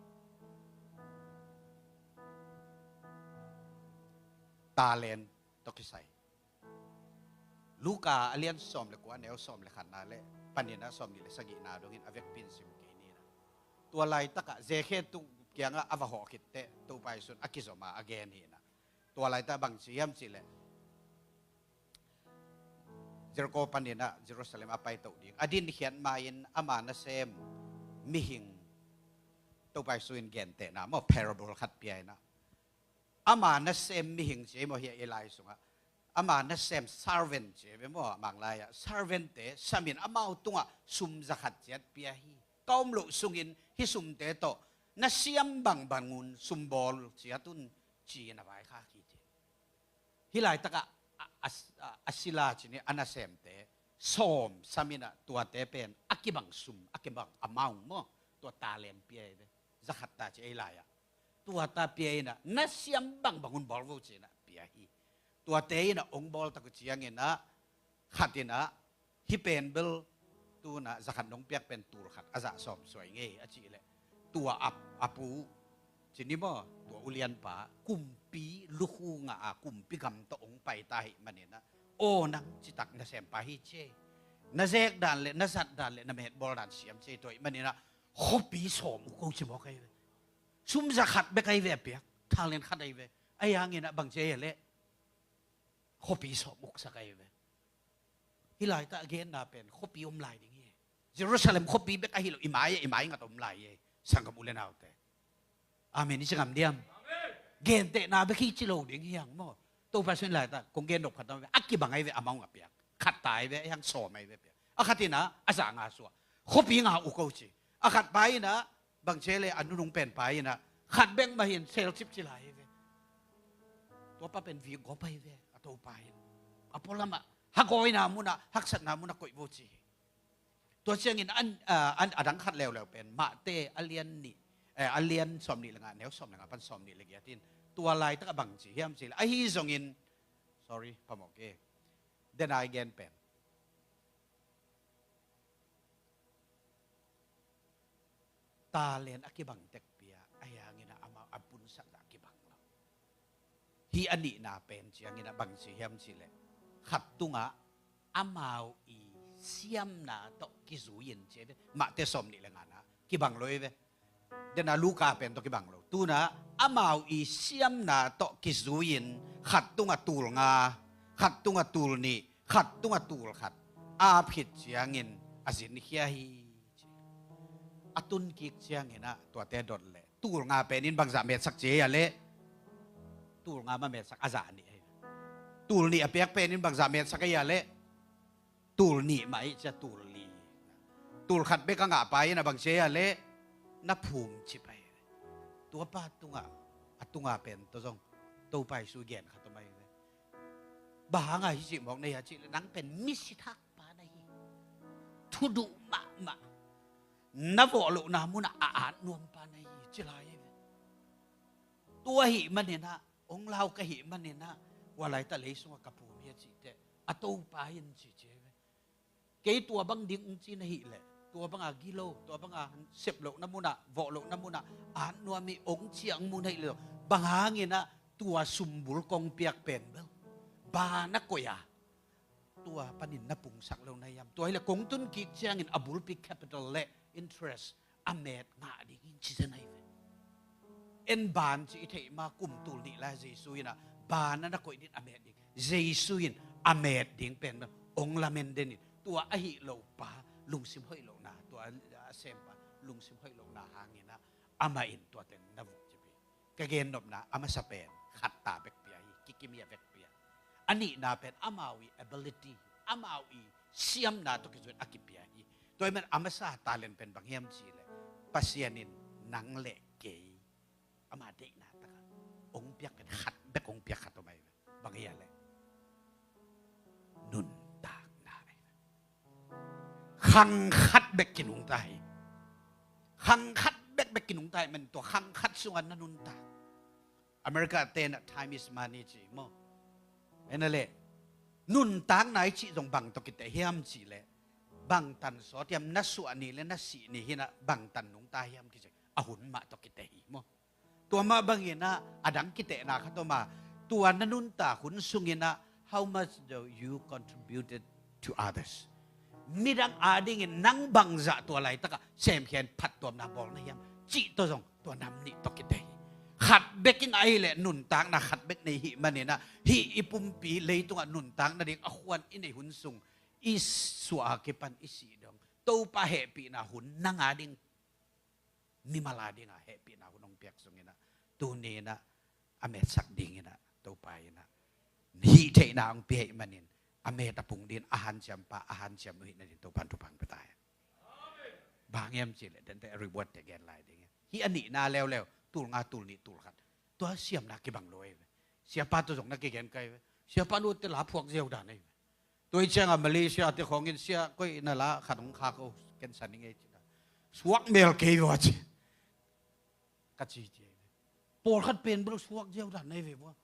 ตาเลนตกิใส่ลูกาอเลียนสอมเลยกว่าแนวสอมเลยขันนาเลยปันนี้นะสอมนี่เลยสกินาดงอินอเวกปินซิมเกนี่นะตัวลายตะกะเจเคตุเกียงอวะหอคิดเตะตัวไปสุดอากิสมาอเกนี่นะตัวลายตะบังซียมสิเลยเจริโกปันนี้นะเยรูซาเล็มอภัยตัวดิ้งอดินเขียนมาอินอามานะเซมมิหิงตัวไปสุดเกนเตะนะมั่ว parable ขัดเปียนะอามานะเซมมิหิงเจมั่วเฮียเอไลสุงะอามานะเซม servant เจเบมั่วมังลายะ servant เตสามินอามาตุงะซุมจะขัดเจ็ดเปียฮีก้มลุสุงินฮิซุมเตโตนะเสียมบังบังุนซุมบอลเสียตุนจีนะไปข้าขี้เจฮิไลตะกะอาศิลาจีนี่อานาเซมเตสอมสามินะตัวเตเป็นอากิบังซุมอากิบังอามามั่วตัวตาเลมเปียเดจะขัดตาเจไอไลอะตัวตาเปียนะนะเสียมบังบังุนบอลวูเจนะเปียฮีตัวเตยนะองบอลตะกุเจียงเงินนะขัดนะฮิเป็นเบลตัวนะจะขัดน้องเปียกเป็นตัวขัดอาจะสอมสวยเงี้ยอาจีเลยตัวอัปูจีนี่บ่ตัวอุเลียนป่ากุมปีลูกหูงากุมปีกำตองไปตายมันเนี่ยนะโอ้นังจิตักนะเซมปาฮิเจนะเซกดันเลยนะสัตดันเลยนะเมดบอลดันเสียมเจตัวมันเนี่ยนะขบีสอมกูจะบอกใครเลยซุ่มจะขัดไปใครเวียเปียกทางเล่นขัดไอเวไอ้ยังเงี้ยนะบางเจเลยขบีสอมุกสักไอเวฮิไลตะเกนน่าเป็นขบีอมไลอย่างเงี้ยเยรูซาเล็มขบีเบกไอฮิโลอิมายงัดอมไลสังกับุเลนเอาแต่อาเมนนี่จะกำเดียมเกนเตน่าเบกขี้จิโลอย่างเงี้ยมั้งตัวภาษาไลตะคงเกนดกขัดตัวอักกิบังไอเวอามังกับเปียกขัดตายเวยังสอมไอเวเปียกอาขัดที่นะอาจารย์งาสัวขบีงาอุโกจิอาขัดไปนะ บางเชเลอนุนุงเป็นไปนะขัดแบงมาเห็นเซลชิปจิไหลเวตัวป้าเป็นวีก็ไปเวอตัวไปอพอลมาฮักโอยนามุนะฮักสัตนามุนะก็อีโวจีตัวเชียงอินอันอดังขัดแล้วเป็นมาเตอเลียนนี่อเลียนสอมนี่ละงานแนวสอมละงานปันสอมนี่ละเกียตินตัวลายตั้งบังจีเฮียมจีไอฮีซงอิน sorry พะหมอกเกเดนายเกนเป็นตาเลียนอกิบังเต็กเปียไอ้ยังงี้นะอามาอับุญสักอกิบังเราฮีอันนี้น่าเป็นจียังงี้นะบังจีเฮียมจีเลยขัดตุงะอามาอีเสียมนาตกกิจูยินเจเวมาเตสอมนี่ละงานนะกิบังเลยเวเดนาลูกาเป็นตกกิบังเราตูนะอามาอีเสียมนาตกกิจูยินขัดตุงะตูลงาขัดตุงะตูลนี่ขัดตุงะตูลขัดอาผิดจียังงี้อาศินเฮียฮีอตุนกิกเชียงเห็นนะตัวเตดดเลยตูลงาเป็นนินบางสามเมตรสักเจียเลยตูลงามาเมตรสักอาจารย์นี่ตูลนี่อเปียกเป็นนินบางสามเมตรสักเจียเลยตูลนี่ไม่จะตูลลีตูลขัดเบกงาไปนะบางเจียเลยนับภูมิชิไปตัวป้าตุงาเป็นตัวทรงตัวไปสู่เกียนขัดตัวไม่บางไงที่จิบอกในจินังเป็นมิสิทักปาในทุดุมะนับว่าลูกนามุนะอาจนวมปานในจิลายตัวหิมันเนี่ยนะองเราก็หิมันเนี่ยนะว่าไรแต่เลยสงกับผู้มีจิตแต่อตัวปายินจิเจเวเกยตัวบังดิ้งจีนหิเลยตัวบังอากิโลตัวบังอาเสพลูกนามุนะวอลูกนามุนะอาจนวมีองเชียงมุนให้เลยบางหางเนี่ยนะตัวสุมบุลกองเปียกเป็นเบลบานักกยาตัวปนินนับปุงสักลงในยามตัวให้ละกงตุนกิเชียงอินอบุลปิกแคปิตอลเล่interest อเมริกาดิ่งชิดไหนเว้เอ็นบานจีเทมากุมตุลนี่ละเยซูยินะบานนั่นก็อินอเมริกเยซูยินอเมริกดิ่งเป็นองค์ละเมนเดนิตัวอหิโลปาลุงซิมห้อยโลนาตัวเซมปาลุงซิมห้อยโลนาหางนี่นะอามาอินตัวเต็นนับจีบีกะเกนนบนะอามาสเปนขัดตาเบกเปียกิกิมีเบกเปียอันนี้น่าเป็นอามาวี ability อามาวีเสียมนาตัวกิจวัตรอากิเปียโดยมันอามาซาตาเลนเป็นบางเฮียมจีเลยปัสยานินนังเละเกยอามาเด็กนาตะกันองเปียกเป็นขัดเบกองเปียกขัดตัวไปบางเฮียเลยนุนตากนาขังขัดเบกกินุงไตขังขัดเบกกินุงไตมันตัวขังขัดส่วนนันุนตากอเมริกาเตน time is money จีโมเอ็นเลยนุนตากไหนจีตรงบังตัวกิตเฮียมจีเลยบางตันสอดยามนัสสุอันนี้และนัสสีนี่นะบางตันหนุ่งตายามที่จะอาหุนมาตกิเตหิโมตัวมาบางเงินะอดังกิเตนะขัดตัวมาตัวนันุนตาหุนสุงินะ how much do you contributed to others มีดังอาดิ่งนังบังจะตัวอะไรตะกะเซมเขียนผัดตัวนาบอลนะยามจีตัวทรงตัวนำนี่ตกิเตหิขัดเบกิงไอเลยนุนตางนะขัดเบกในหิมันเนี่ยนะหิอิปุมปีเลยตัวนุนตางนะเด็กอควันอินในหุนสุงอิสวาเกปันอิสีดองตัวป้าเฮปีนะหุ่นนั่งอาดิงนิมาลาดิงเฮปีนะหุ่นองเปียกสงินะตัวนี้นะอเมสักดิงนะตัวไปนะฮีเทนะองเปียมันนินอเมตะพุงดินอาหารจำปาอาหารจำนุหินันตัวพันธุพังไปตายบางเยี่ยมจิเลยแต่รีวอร์ดแต่แกนไลน์ดิงฮีอันนี้นาแล้วตูลงาตูลนี่ตูลขัดตัวเสียมนักกิบังลอยเสียป้าตัวส่งนักกิแกนไกเสียป้านู้นแต่หลาพวกเจียวด่านนี่ตัวเชียงมาเลเซียที่ของอินเดียก็นั่นละขัดของข้าเขาเกินสันนิษฐานสวกเมลเกี่ยวจีกัจจิเจปวดขัดเป็นบริสวกเจียวด่านในเว็บว่า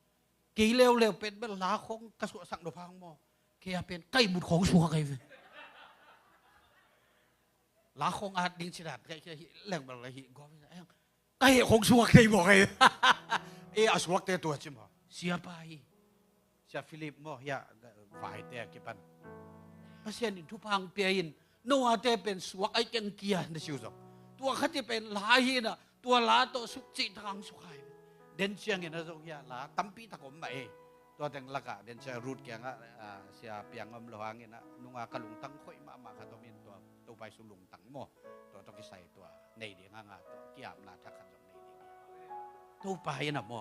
กี่เร็วเป็นเป็นลาของกระสวสังดพังมอเกี่ยเป็นใกล้บุตรของสวกไงเว้ยลาของอาดิงชิดาใกล้แหล่งอะไรหิก็ไม่ใช่ใกล้ของสวกใครบอกไงอาสวกเตตัวจิมอเสียไปเสียฟิลิปมอยาฝ่ายแต่กี่ปันเพราะฉะนั้นทุกพังเปียนโน้ตเป็นสวกไอ้เก่งเกียร์ในชีวิตตัวเขาที่เป็นลายนะตัวลาตัวสุจิทางสุขายเด่นเชียงเงินนะสุขยาลาตั้มปีตะกมไปตัวแต่งละกะเด่นเชียรูดเกียงเสียเปียงอมโลหะเงินนะนุ่งกระลุงตั้งค่อยมาขัดตัวมินตัวไปสุลุงตั้งหม้อตัวต้องใส่ตัวในเดียงงาตัวเกี่ยมนาทักขัดตรงในเดียงตัวไปนะหม้อ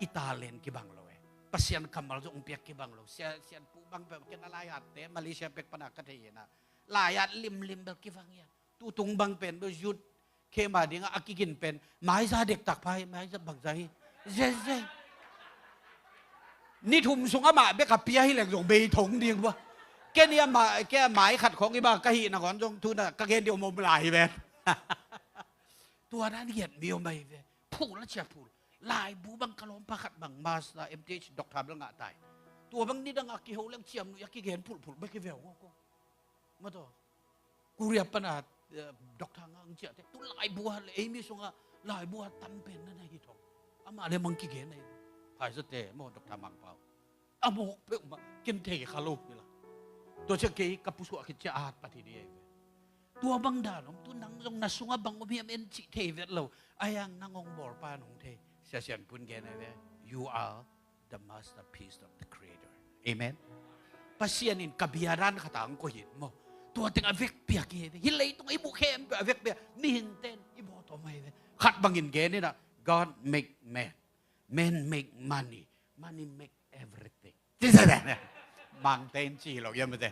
อิตาเลียนกี่บังเลยpasien kamal so umpiak ke bang lo sian pu bang pe ken layat te Malaysia pek panak ka te na layat lim bel ki bang ya tu tung bang pen be jut เคมาดิงอากิกินเป็นหมายซาเด็กตักพายหมายซาบักใจเจ๊นี่ทุ่มสงอามาเบกับเปียให้เหล็กส่งเบยถงเดียงวะแกเนี่ยมาแกหมายขัดของอีบ้ากะหินะก่อนจงทุนน่ะกะเกนเดียวมมลายแบบตัวนั้นเหียนเบียวไม่เว้พูดแล้วเชียพูดลายบูบังกะลมพะขัดบังมาสนะ MTH ดอกทามแล้วงะตายตัวบังนี่ดังอากิโหเรื่องเชียมอยากกิเห็นพูดไม่กี่เววก็มาต่อกูเรียบปนาดอกทางอังเจียแต่ตัวลายบัวเลยมีสงะลายบัวตั้มเป็นนั่นไอ้ทองอามาเลยมังกิเห็นไอ้ภายสเตมอดอกทามังเปล่าอามกเปมากินเทคาลูกนี่ล่ะตัวเชกีกับผู้สวกิจอาดปฏิเดียตัวบังดาลตัวนังตรงนัสุงบังอภิเอ็นจิเทเวตเราอายังนางองบอลปานงเทเสียเสียนพูนแกนะเว you are the masterpiece of the creator amen ปัสยานินกับเบียรันขตางก็เห็นมั้งตัวตึงอเวกเปียกเวฮิเลยตรงไอ้บุเข้มอเวกเปียมีหินเต้นอีบอตัวไม่เวขัดบังอินแกนี่นะ God make man make money make everything ที่แสดงเนี่ยบางเต้นจีหรอกยังไม่ได้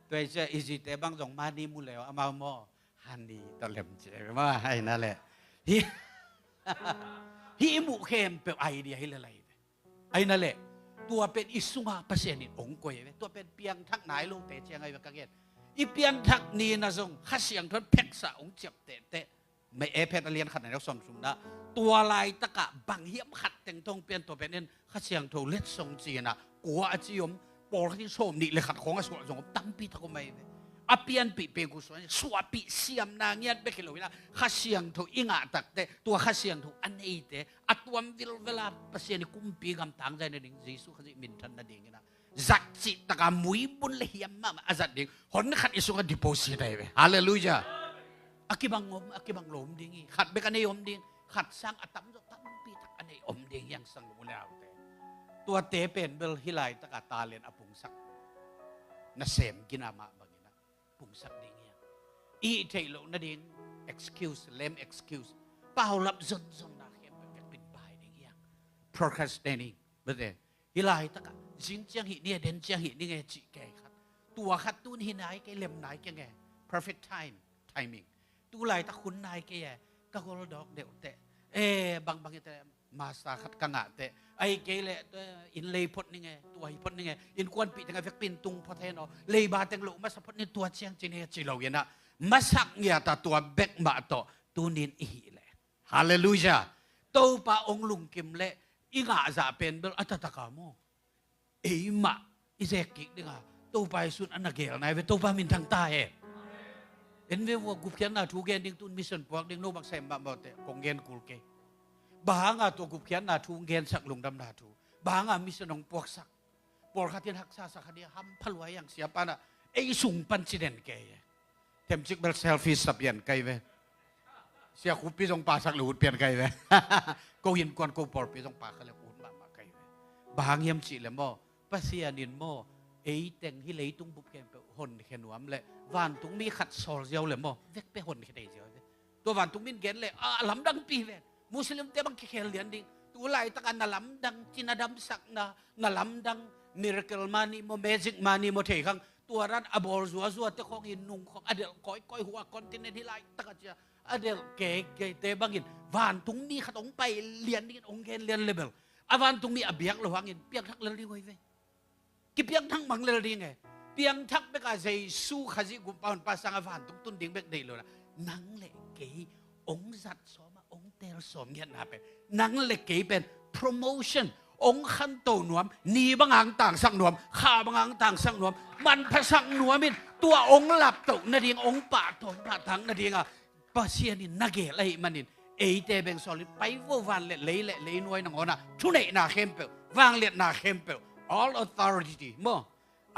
ตัวเจ้าอิจิแต่บางสองมานี่มุแล้วเอามาหม้อฮันนี่ตะเล็มเจว่าให้นั่นแหละฮิมุเข้มเป็นไอเดียให้อะไรไอ้นั่นแหละตัวเป็นอิสุมาเปอร์เซ็นต์นี่องค์กวยตัวเป็นเปียงทักไหนลูกเตะเชียงไงแบบกังเกตอีเปียงทักนี่นะทรงข้าเสียงทนเพ็กษาองค์เจ็บเตะไม่เอเพเรียนขัดไหนเราสมสุนนะตัวลายตะกะบังเหี้ยมขัดแต่งตรงเปลี่ยนตัวเป็นเอ็นข้าเสียงโทเล็ดทรงจีน่ะกัวอาจิยมปอลที่โสมนี่เลยขัดของอาสวะสงบตั้มปีตะกุไม่อาเปียนปีเปกุสวนสวปีเสียมนางเงียบเบกิโลวินะข้าเสียงโทอิงะตักเตตัวข้าเสียงโทอันเอเตอัตวมวิลเวลาเปเสียนกุมปีกำตังใจในดิ่งเยซูข้าจะมินทันนั่นเองนะจักจิตตะกามุยบุญเลยยามมาอาจัดดิ่งหอนขัดอิสุกันดิโพสิได้เว้ฮาเลลูยาอากิบังงมอากิบังลมดิ่งขัดเบกันในอมดิ่งขัดสร้างอัตมจตั้มปีตักอันในอมดิ่งยังสังลุแล้วเตตัวเตเป็นเบลฮิไลตะกาตาเลนอปุงสักน่าเสมกินอามาบางนะปุงสักดิ่งยังอีเทโลนั่นเอง excuse lame excuse เปล่าลับจนนะเข็มเป็นปิดบายดิ่งยัง procrastinating เบลฮิไลตะกาจินเจียงหิเนี่ยเด่นเจียงหินี่ไงจีแกขัดตัวขัดตูนหินไหนแกเล่มไหนแกไง perfect timing ตัวไหลตะคุณนายแกก็กรดอกเดี่ยวเตะบางแต่มาสาขัดกังอะเตะไอ้เกลอินเลยพดนี่ไงตัวพดนี่ไงอินควนปีตั้งแต่เฟกปินตุงพอเทนอเลยบาตังโลมาสะพดนี่ตัวเชียงจีเนียจีเหล่ายันนะมาสักเนี่ยแต่ตัวเบกมาต่อตัวนินอีเลยฮาเลลูยาตัวปะองลุงกิมเละอีกอาจะเป็นเบลอัตตะกาโมมาอิเซกิกนี่ไงตัวไปสุดอันนักเกลนายเวตัวปะมินทางใต้เห็นว่ากุบเขียนนาทูเกนดิ้งตุนมิชชั่นพวกดิ้งโนบักเซมบะหมดเตะกงเกนกุลเกบางตัวกุบเขียนนาทูเกนสักลงดำนาทูบางมิชชั่นองพวกสักปอลขัดยันหักษาสักเดียห้ำพลวยอย่างเสียปานะไอ้สุ่งปันจิเดนเกยเทมจิกเบลเซลฟี่สับยันเกยเวเสียคุปปีตรงป่าสักหลุดเปลี่ยนเกยเวกูยินกวนกูปอลปีตรงป่าเขาเลยอุ่นมาเกยเวบางยามจิเลยโม่ปัสยานินโม่ไอ้เต็งที่เลยตุ้งบุบเกนไปหนเขนวมเลยวันตุ้งมีขัดโซลเจียวเลยโม่เวกไปหนเขนเจียวตัววันตุ้งมินเกนเลยลำดังปีเวมุสลิมเตบังเขนเลียนดิ่งตัวไหลตะกันนาลำดังจินาดำสักนาลำดังมิราเคิลมานีโมเมจิกมานีโมเทขังตัวรันอบอลซัวเตของอินนุ่งของอเดลก้อยหัวคอนติเนนที่ไหลตะกันจะอเดลเก๋เตบังอินวันตุ้งมีขัดองไปเลียนดิ่งองเกนเลียนเลเบลวันตุ้งมีอเบียกระวังอินเปียกทักเลดีไว้เวกิเปียงทั้งมังเลยดีไงเปียงทักเบกาเซสู้ขจิกุปานภาษาฟันตุกตุนดิ่งเบกเดลนะนังเล็กเกยองจัดสอมาองเตลสอมยันนาเป็นนังเล็กเกยเป็น promotion องขันโตนวมนีบางอังต่างสังนวมข้าบางอังต่างสังนวมมันพระสังนวมินตัวองหลับตกนาดีงองป่าถมผ่าทั้งนาดีงอ่ะปัสยานินนักเกอะไรมันนินเอเตเบงสอลิไปวัววันเละนวยนังอนะทุเนนาเข้มเปลวางเล็ดนาเข้มเปลall authority มั่ง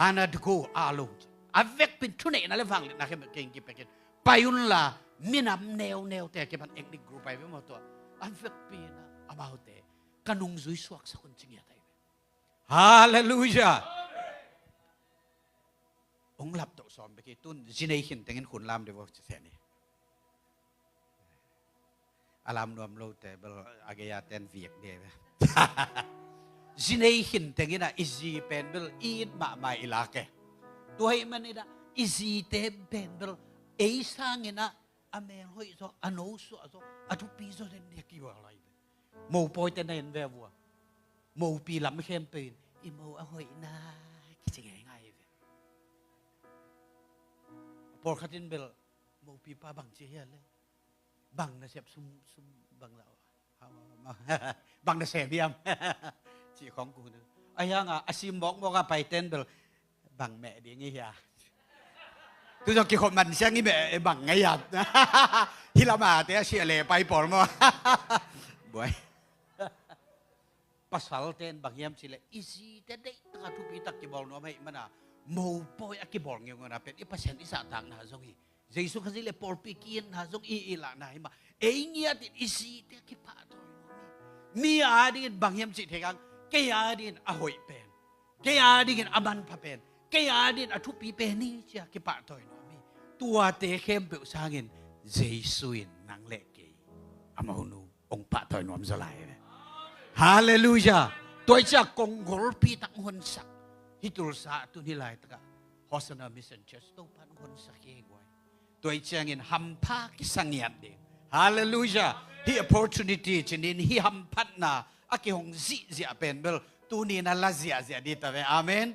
อานาดกูอาลุงอาเวกเป็นทุนเองนั่นเลยฟังเลยนะเข้มเก่งกี่เป็นไปยุ่นละมีน้ำแนวแต่เก็บพันเอกนิกกรุ๊ปไปไม่หมดตัวอาเวกเป็นนะอาบ่าวเตะกันนุ่งซุยสวกสักคนจริงอย่างไรฮาเลลูยาองค์หลับตกสอนไปกี่ตุนจีเนหินแต่เงินขุนลามเดี๋ยวจะเสียนี่อารามรวมโลแต่เบลอากาศเต็นเวียกเดียวจินไอหินแต่งี้นะอิซีเป็นเบลอีดมาไม่ลาเกตัวให้มันนี่นะอิซีเตเป็นเบลเอซังงี้นะ amen hoi so ano so so atu pi so den ne ki wa lai mo poi te nen ve wa mo pi lam khem pen i mo a hoi na ki chi ngai ve por khatin bel mo pi pa bang chi hian le bang na sep sum bang la bang na se biam chi khong ku ne ayang a asim mok mo ka pai ten bel bang mẹ đi nghe à tôi cho cái con mình sang cái mẹ bằng ngay à hi làm à thế xia lệ bay bỏ mà buổi pasal ten bang yam sila easy te dei ta tu pi tak ki bol no mai mana mo boy a ki bol nge ngona pet i pasien isa tang na zong hi jesu khazi le por pi kien na zong i la na ma e ngia ti easy te ki pa to mi a din bang yam si thekang ke a din a hoi pen ke a din aban pa pen kaya din atu pi peni sia ki pa toy no mi tua te khem pe sangin jesuin nang le ke amahunu ong pa toy nom zalai hallelujah toy cha kong gol pi tak hon sak hitul sa tu ni lai ta Hosanna Mission Church to pan hon sak ke gwai toy changin hampa ki sangiat de hallelujah hi opportunity chinin hi hampat na aki hong zi zia pen bel tu ni na la zia di ta ve amen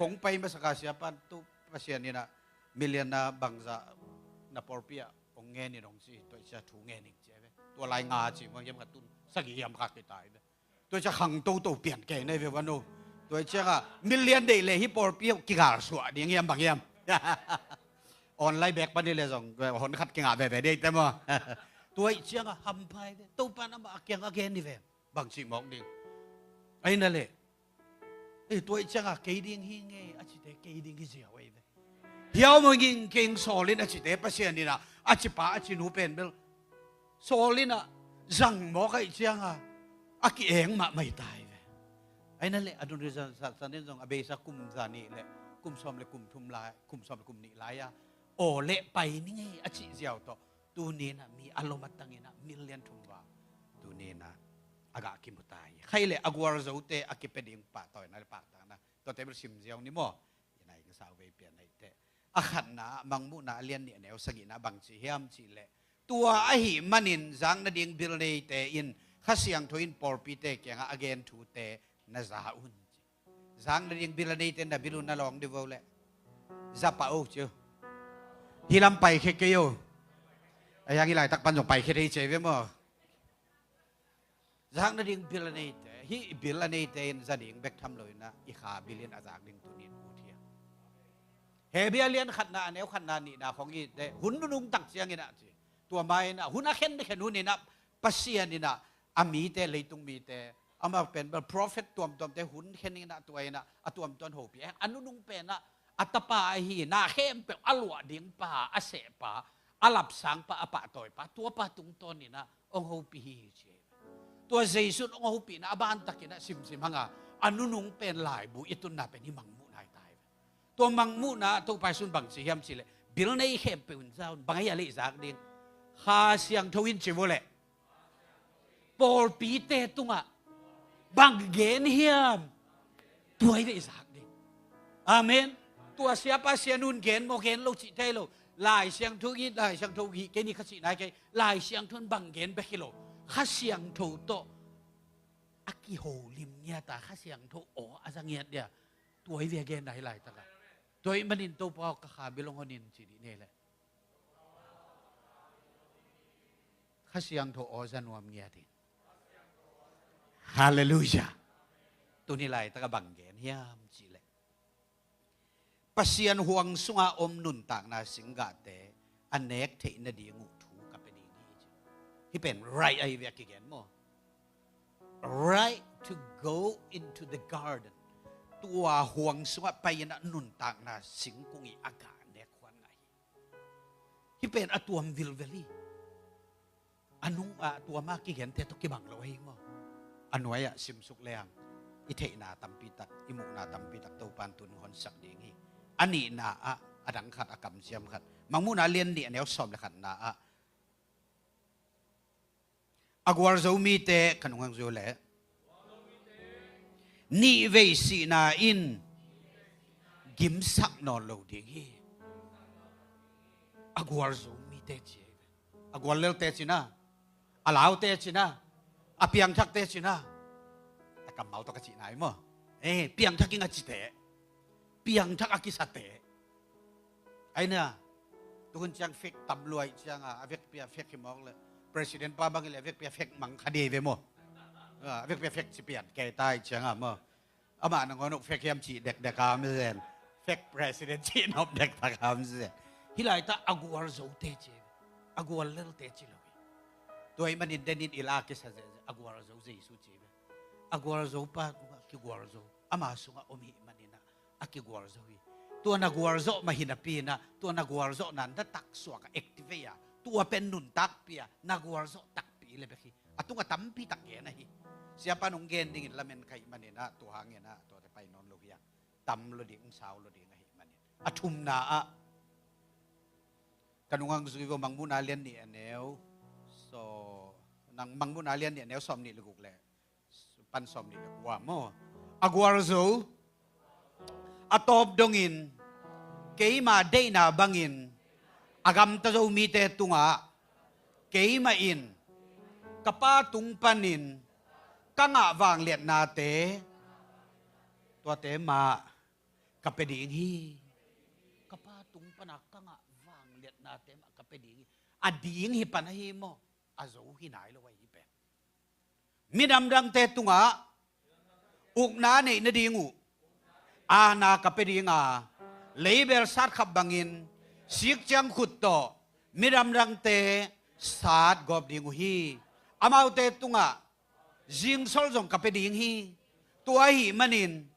kung pay masakasya pan tu pasya ni na million na bangza na porpia ong nge ni nong si to cha thu nge ning che to lai nga chi mo yam ka tun sagi yam ka ki tai to cha khang to pian ke nei ve wanu to cha ga million dei le hi porpia ki gar suwa ding yam bang yam online back pan ni le jong hon khat ki nga ve dei ta mo to cha ga ham pai to pan ma kyang again ni ve bang chi mok ding ai na le tôi chẳng à cái điên hi nghe à chỉ để cái điên cái gì vậy hiểu mà nhìn kinh solid à chỉ để bác sĩ đi na à chỉ pa à chỉ nụ pen bel solid à rằng mỏ cái chẳng à cái em mà mày tai vậy anh nói lẽ anh nói rằng sang đến rằng à bây giờ kum zani lẽ kum som lẽ kum thum lai kum som lẽ kum ni lai à ô lẽ bay ni nghe à chỉ giàu to tu nên à mi alomat tangin à million thum wa tu nên à aga kim tai khai le agwar zote akipeding pa toy na pa ta na to tebel sim jiang ni mo yanai ka sa ve pian nei te akhan na mangmu na lian ni neu sagi na bang chi hiam chi le tua a hi manin jang na ding bil nei te in khasiang thoin por pi te kyanga again thu te na za un jang na ding bil nei te na bilun na long de vo le za pa o chu hilam pai khe ke yo ayang ilai tak pan jong pai khe dei che ve mo Zang na ding bilanate hi bilanate in zading bek tham loi na I kha billion azak ding tunin uthia he bialian khat na aneu khat na ni na khong I de hun nung tak chiang ina chi tua mai na hun a khen de khen hun ni na pasian ni na ami te leitung mi te ama pen prophet tuam te hun khen ni na tuai na atuam ton ho pi anu nung pen na atapa hi na khem pe alwa ding pa ase pa alap sang pa apa toy pa tua pa tung ton ni na ong ho pi hi chiตัวเจสุนองค์ปีนาบ้านตะกินะซิมฮังอ่ะอนุนุงเป็นหลายบุอิตุนนาเป็นที่มังมุนายตายตัวมังมุนะตัวไปสุนบังสิยามสิเลบิลในเข้มเป็นเจ้าบางอย่างเลยจากดิ่งหาเสียงทวินจิโวเลปอลปีเตตุงอ่ะบางเกนเฮียมตัวเลยจากดิ่งอาเมนตัวเสียป้าเสียนุนเกนโมเกนโลจิเตโลลายเสียงทุกิลายเสียงทุกิเกนี่ขจินายเกลายเสียงทุนบางเกนเบกิโลข้าเสียงโถโตอากิโฮลิมเนี่ยแต่ข้าเสียงโถอ๋ออาจารย์เนี่ยเดียตัวไอ้เวียเกนไหนไหลตะกันตัวไอ้มันนินโตปอกขาบิลงหนินสินี่แหละข้าเสียงโถอ๋อจะนวมเนี่ยดิฮาเลลูยาตัวนี้ไหลตะกันบังเกนยามสิแหละปัสยันห่วงสุงอาอมนุนต่างนาสิงกาเตอันเนกเทนดีงูที่เป็น right ไอเวียกิเกนโม right to go into the garden ตัวห่วงสวะไปนะนุนต่างนาสิงกุงอีอากาศเนควันไงที่เป็นอตัวมวิลเวลี่อนุตัวมากกิเกนเตตุกิบังเราเองโมอันไว้อะสิมสุกแรงอิเทนาตัมปีตักอิมุนาตัมปีตักตัวปันตุนคนสักดีงี้อันนี้นาอะอดังขัดอากรรมเสียมขัดมังมุนาเลียนเนี่ยแนวสอบเลยขัดนาอะagwar zo mi te kanung zo le ni ve si na in gim sak no lo ding hi agwar zo mi te che agwal lel te china alaw te china apiang thak te china akam mau to ka chi nai mo piang thak inga chi te piang thak akisate ai na tukun chang fek tamloi chang avek pia fek himok le president pa bang le avek pia fek mang khade ve mo avek pia fek chi pian ke tai chang mo ama nang onok fek yam chi dek dek am zen fek president chi nop dek tak am zen hilai ta agwal zo te che agwal lel te chi lo toy manin denin ilake sa agwal zo jesu chi agwal zo pa ki gwal zo ama sunga omi manina akigwal zo wiตัวนักวอร์โซมาหินปีนะตัวนักวอร์โซนั้นถ้าตักสวกแอคทีฟยาตัวเป็นนุนตักปีนักวอร์โซตักปีเลยไปที่ตัวก็ตั้มปีตักเกนะฮิเสียปนุงเกนดิ่งละเมนใครมันเนี่ยนะตัวหางเนี่ยนะตัวจะไปนอนลูกยาตั้มลูดิ่งสาวลูดิ่งนะฮิมันเนี่ยทุ่มนากันงงสุยว่ามังมุนาเลียนเนี่ยแนวโซนังมังมุนาเลียนเนี่ยแนวสอมนี่ลูกแหละปันสอมนี่ลูกว่าโมอากวาร์โซatop dongin keima deina bangin agam tazo mite tunga keima in kapa tungpanin kanga wang liat na te tua te ma kapeding hi kapa tungpana kanga wang liat na te ma kapeding hi ading hi panahi mo azo hinai lo wai hi pe midam dang te tunga ukna nei na dingu ana kapedinga label sat khap bangin sik chang khut to miram rang te sat gob ding hi amau te tunga jing sol jong kapeding hi tua hi manin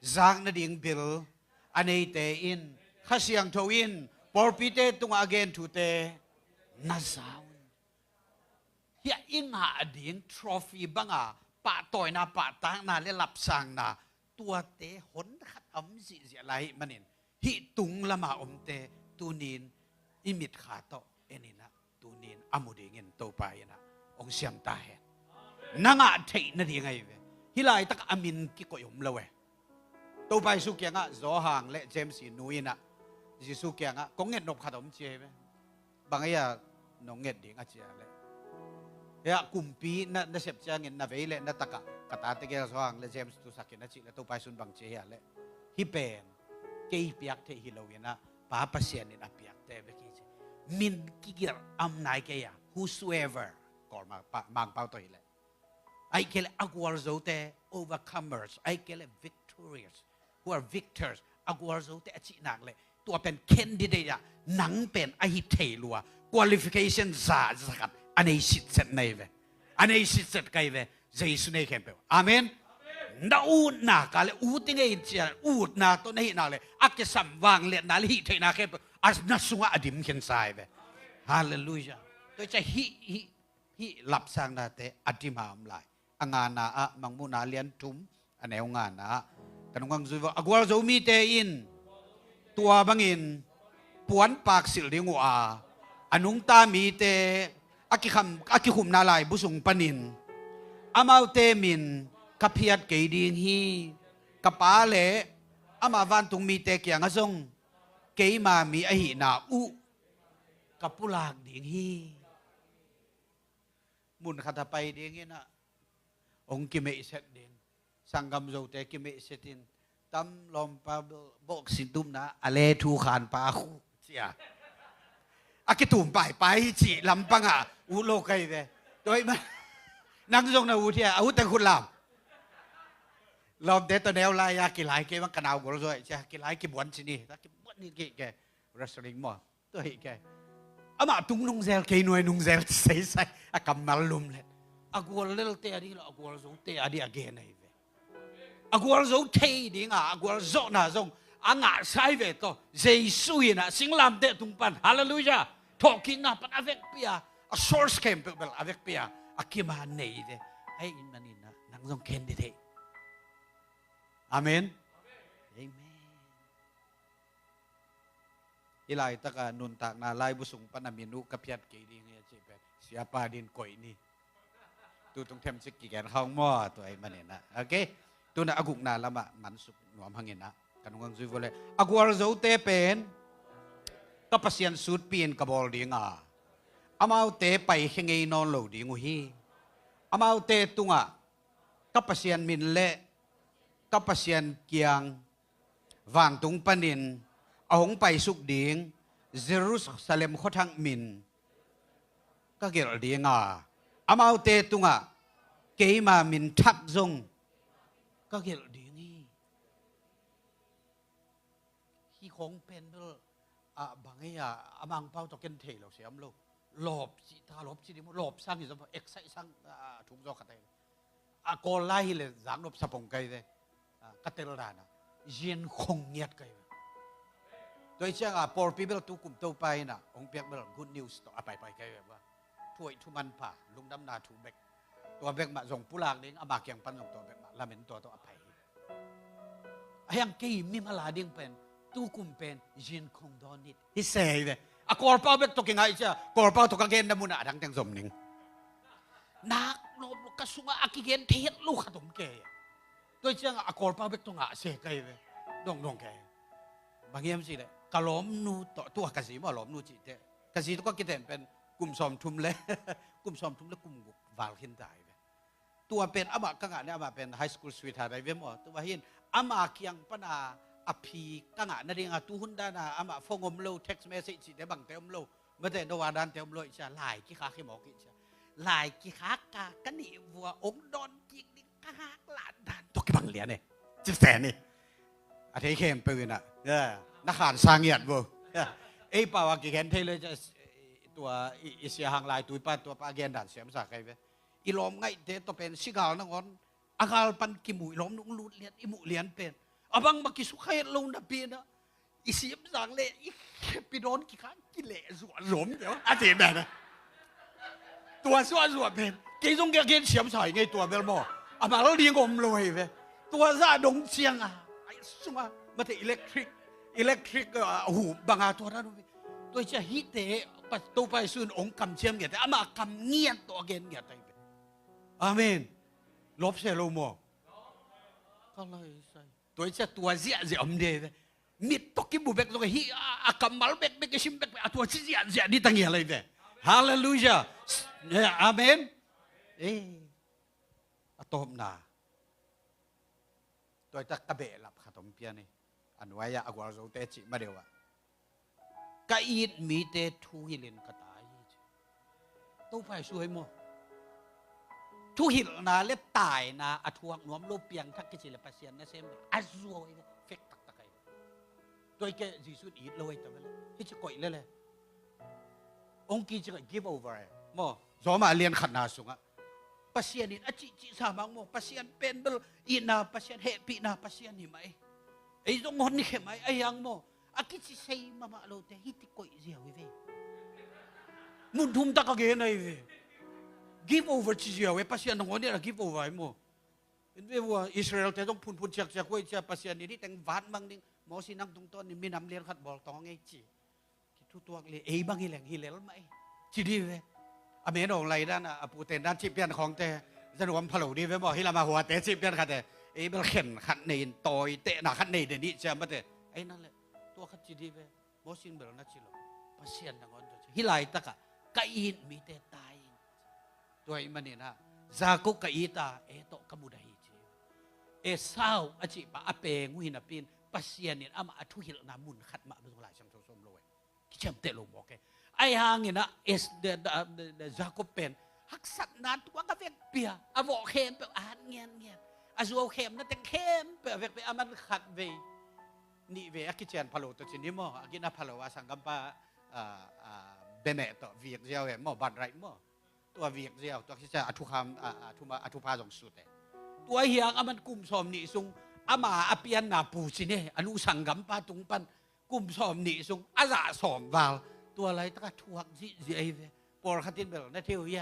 zang na ding bil anei te in khasiang thoin porpite tunga again tu te na sound ya inga ading trophy banga pa toy na pa tang na le lap sang naตัวเตหนขัดอมสิเสียไรมันนินฮิตุงละมาอมเตตูนินอิมิดขาโตเอนินะตูนินอมุดิเงินโตไปนะองเสียมตาเห็นนางะเทนั่นยังไงเวฮิไลตักอามินกิโกยมละเวโตไปสุกยังะโซหางและเจมส์นุยนะจิสุกยังะกงเงินนบขัดอมเจเวบางอย่างนงเงินดิ่งอาเจียเลยya kumpi na sep changin na vele na taka katate ke soang le James tu sakin na chi le to pai sun bang che ya le hi pen ke piak the hi lo na pa pasien ni na piak te be ki min ki gir am nai ke ya whosoever kor mang pau to hi le ai ke le agwar zo te overcomers ai ke le victorious who are victors agwar zo te chi nak leตัวเป็น candidate อ่ะหนังเป็นไอฮิเทลัว qualification ซาสักอันนี้สิทธิ์เสร็จในเวอันนี้สิทธิ์เสร็จไกลเวเจสุนัยเข้มเปล่าอาเมนน่าอูดน่ากาเลอูดที่ไงเจียอูดน่าตัวนี้น่าเลยอักจะสัมวางเลียนน่าลิเทน่าเข้มเปล่าอันน่าสุงอดิมเขียนสายเวฮาเลลูยาตัวจะฮิหลับสร้างนาเตอดิมหามลายงานน่ะมังมุนาเลียนทุ่มอันนี้งานน่ะกันงงจุว่าอกวาโจมีเตอินตัวบังอินปวนปากสิลิงวาอนุงตามีเตอากิขุมนาลายบุสุงปนินอามาวเตมินกะเพียดเกดิงฮีกะปาเลอามาวันตุงมีเตเกียงอะซงเกยมามีอหินาอุกะปุลากดิงฮีมุนคาตาไปดิงฮีนะองกิเมเสดดินสังกัมโจเตกิเมเสดินตำลอมปาบอกสิตุมนะอเลทูขานปาคูเสียอากิตุมไปจีลำปังอ่ะอุโลกไกเวโดยมันนังจงนะอุเทียอุแต่คุณลำลอมเดตแนวลายากิไลเกมันกระนาวกว่าด้วยใช่กิไลกิบวนสินี่ถ้ากิบวนนี่แกรัสลิงหมดตัวแกอามาตุงนุงเซลเกนวยนุงเซลใส่อากำมัลลุมเลยอากวลเลลเตอดีละอากวลโซเตอดีอเกนไอเวอากวลโซเทดิงอ่ะอากวลโซน่ะซงอ่างใส่เวทเจสุยนะสิงลำเตตุงปันฮาเลลูยาทอกินนะปันอเวกเปียa source cameเปล่าอเวกเปียอากิมาเนยเดไอ้อินมันนี่นะนังซงเคนดิเทอาเมนเอเมนอีไลตะกานุนตากนาไลบุสุงปนามินุกับยัดกีดีเนี่ยจีเป็นเสียปาดินก่อยนี่ตูตรงเทมสิกิแกนห้องหม้อตัวไอ้มันนี่นะโอเคตัวน่ะอากุกนาละมะมันสุกหนวมหังเงินนะกันงงซุยโวเลยอากูอาร์โซเตเป็นกับเสียนสูดปีนกับบอลดีงา amau te pai hengei non lo ding hi amau te tunga kapasian min le kapasian kiang wang tung panin ahong pai suk ding Jerusalem khothang min ka gel dinga amau te tunga keima min thak zong ka gel ding hi khong pen bel bangaya amang pau to ken thei lo siam lo lop si ta lop si mo lop sang hi so exai sang thuk zo khatai ko lai le jang lop sapong kai de katel rana jin khong nyat kai doi chang por people tu kum to pai na ong pek bel good news to apai pai kai ba thuai thu man pa lungdam na thu bekตัวเบกมาส่งปุลากเด้งอาบากยังปันส่งตัวเบกมาลาเมนตัวอภัยยังกี่มีมาลาดิ้งเป็นตู้กุมเป็นยินคงดอนิดฮิเซยเวกอร์เป้าเบกตกิงไงจ้ะกอร์เป้าตกเกนน้ำมุนดังจังสมนิงนักโนบกสุงอากิเกนเทียดลูกขนมเกยตัวเจ้ากอร์เป้าเบกตงอาเสกไงเวดงแกบางอย่างสิเลยกะล้มนูตัวกะสีมาล้มนูจิตเตกะสีตัวก็กินเป็นกุมสอมทุมเลยกุมสอมทุมแล้วกุมวาลขึ้นใจตัวเป็นอามากังเนี่ยอามาเป็นไฮสคูลสวีทอะไรเว้ยมั้งตัวเห็นอามาเคียงปนาอภิกังนั่นเองตัวหุ่นด้านอามาฟงอมโลเท็กซ์เมสเซจได้บังเต็มโลเมื่อแต่นวาดันเต็มโลอีกจะหลายกี่ขาขี้หมอกอีกจะหลายกี่ขากากันนี่วัวองดอนกิกนี่กากหลานดันตัวกี่บังเหรียญเนี่ยจิตแสนนี่อาทิตย์เข้มปืนนักข่าวสร้างเงียบวัวไอ้ป่าวกี่แขนเทเลยจะตัวอิสยาหังลายตัวป้าตัวป้าเกนดันเสียมสักใครเว้ยอีลมไงเด็ดตัวเป็นสิกาลนังอนอากาลปันกิมุยลมนุ่งลูดเลียนอิมุเลียนเป็นอาบังมากิสุขให้ลงดับปีนะอีเสียมสังเล่อีปีโดนกี่ครั้งกิเลสส่วนหลมเดี๋ยวอาเจียนแบบนะตัวส่วนเป็นกี่ตรงกี่เกนเสียมใส่ไงตัวเบลโมอามาแล้วเลี้ยงอมลอยเว้ยตัวซาดงเชียงไอ้สุมามาแต่อิเล็กทริกหูบางตัวนั้นตัวจะฮิตเตะตัวไปส่วนองค์กำเชียมเงียแต่อามากำเงียนตัวเกนเงียแต่อาเมนลบเสโลโมก็เลยใส่ตัวจะตัวเสียอมเดย์มิดตกิบุเบกตัวฮีอากำมัลเบกชิมเบกตัวเสียนี่ตั้งอย่างไรเว้ยฮาเลลูยาอาเมนอัตโตมนาตัวจะกระเบะหลับขัดมเปียนี่อันไว้อากวาโซเตจิมาเดียวกะอีดมีเตทูฮิลินกะตายตู้ไปสวยมั้งทูฮิลนาเล็บตายนะอทวงน้อมโลเปียงทักกิจิเลปเซียนนะเซมอัซโวยเฟกตักตะไคตัวแกจีสุดอีดเลยแต่เวลาที่จะก่อยเลยองค์กีจะ give over มั้งสมัยเรียนขันนาสุงะปัสเซียนนี่อจิสามังมั้งปัสเซียนเป็นเบลอีนาปัสเซียนเฮปีนาปัสเซียนนี่ไหมไอ้ตรงนั้นนี่ไหมไอ้ยังมั้งอากิจิเซยมามาโลเตฮิติโกยเสียวิเวมุนทุมตะกะเกนไอเว give over จิเสียเวปัสยานงอนเนี่ย give over ไอ้โมเห็นว่าอิสราเอลจะต้องพูนเชียกไว้จะปัสยานนี่แต่งวานบางนี่หมอสินังตรงต้นนี่มีน้ำเลี้ยงขัดบอลตองไงจีทุกตัวเลยบางฮิแหลงฮิเลลไหมจีดีเวอเมริกาอะไรด้านปูเตนด้านชิปเปียนของแต่จะรวมพะโล้ดีเวบอกฮิลามาหัวเตะชิปเปียนขัดแต่เบลเข็นขัดเนินต่อยเตะหนักขัดเนินเดี๋ยวนี้จะมาเตะไอ้นั่นแหละตัวขัดจีดีเวมอสินเบลนัดชิโลปัสยานงอนตัวฮิไลตะกะกะอินมีเตตายตัวมันนี่นะซากุกะอีตาโตกะมุดาฮิจิซาวอจิปะอเปงวินาปินปัสยานินอามาอทุหิลนามุนขัดมาบุตรหลายชังโทสมโลยกิจมเตลงบอกไอ้หางนี่นะเดซากุเป็นฮักสัตนันตัวกะเวกเปียอาวอเข้มเปอ่านเงียนอาซัวเข้มนั่นแต่เข้มเปเวกเปอามันขัดเวนี่เวกิจานพะโลตัวชินิโมอากินาพะโลวาสังกัมปะเบเนตเวียกเจียวโมบันไรโมตัวเวียกเจียวตัวที่จะอทุพาสงสุดตัวเฮียงมันกุมสอมนี่ซุงอามาอเปียนนาปูสิเนี่ยอนุสังกัมปะตุงปันกุมสอมนี่ซุงอาซาสอมวาลตัวอะไรตะกทวกจิเอเวปอร์คัตินเบลนาเทีย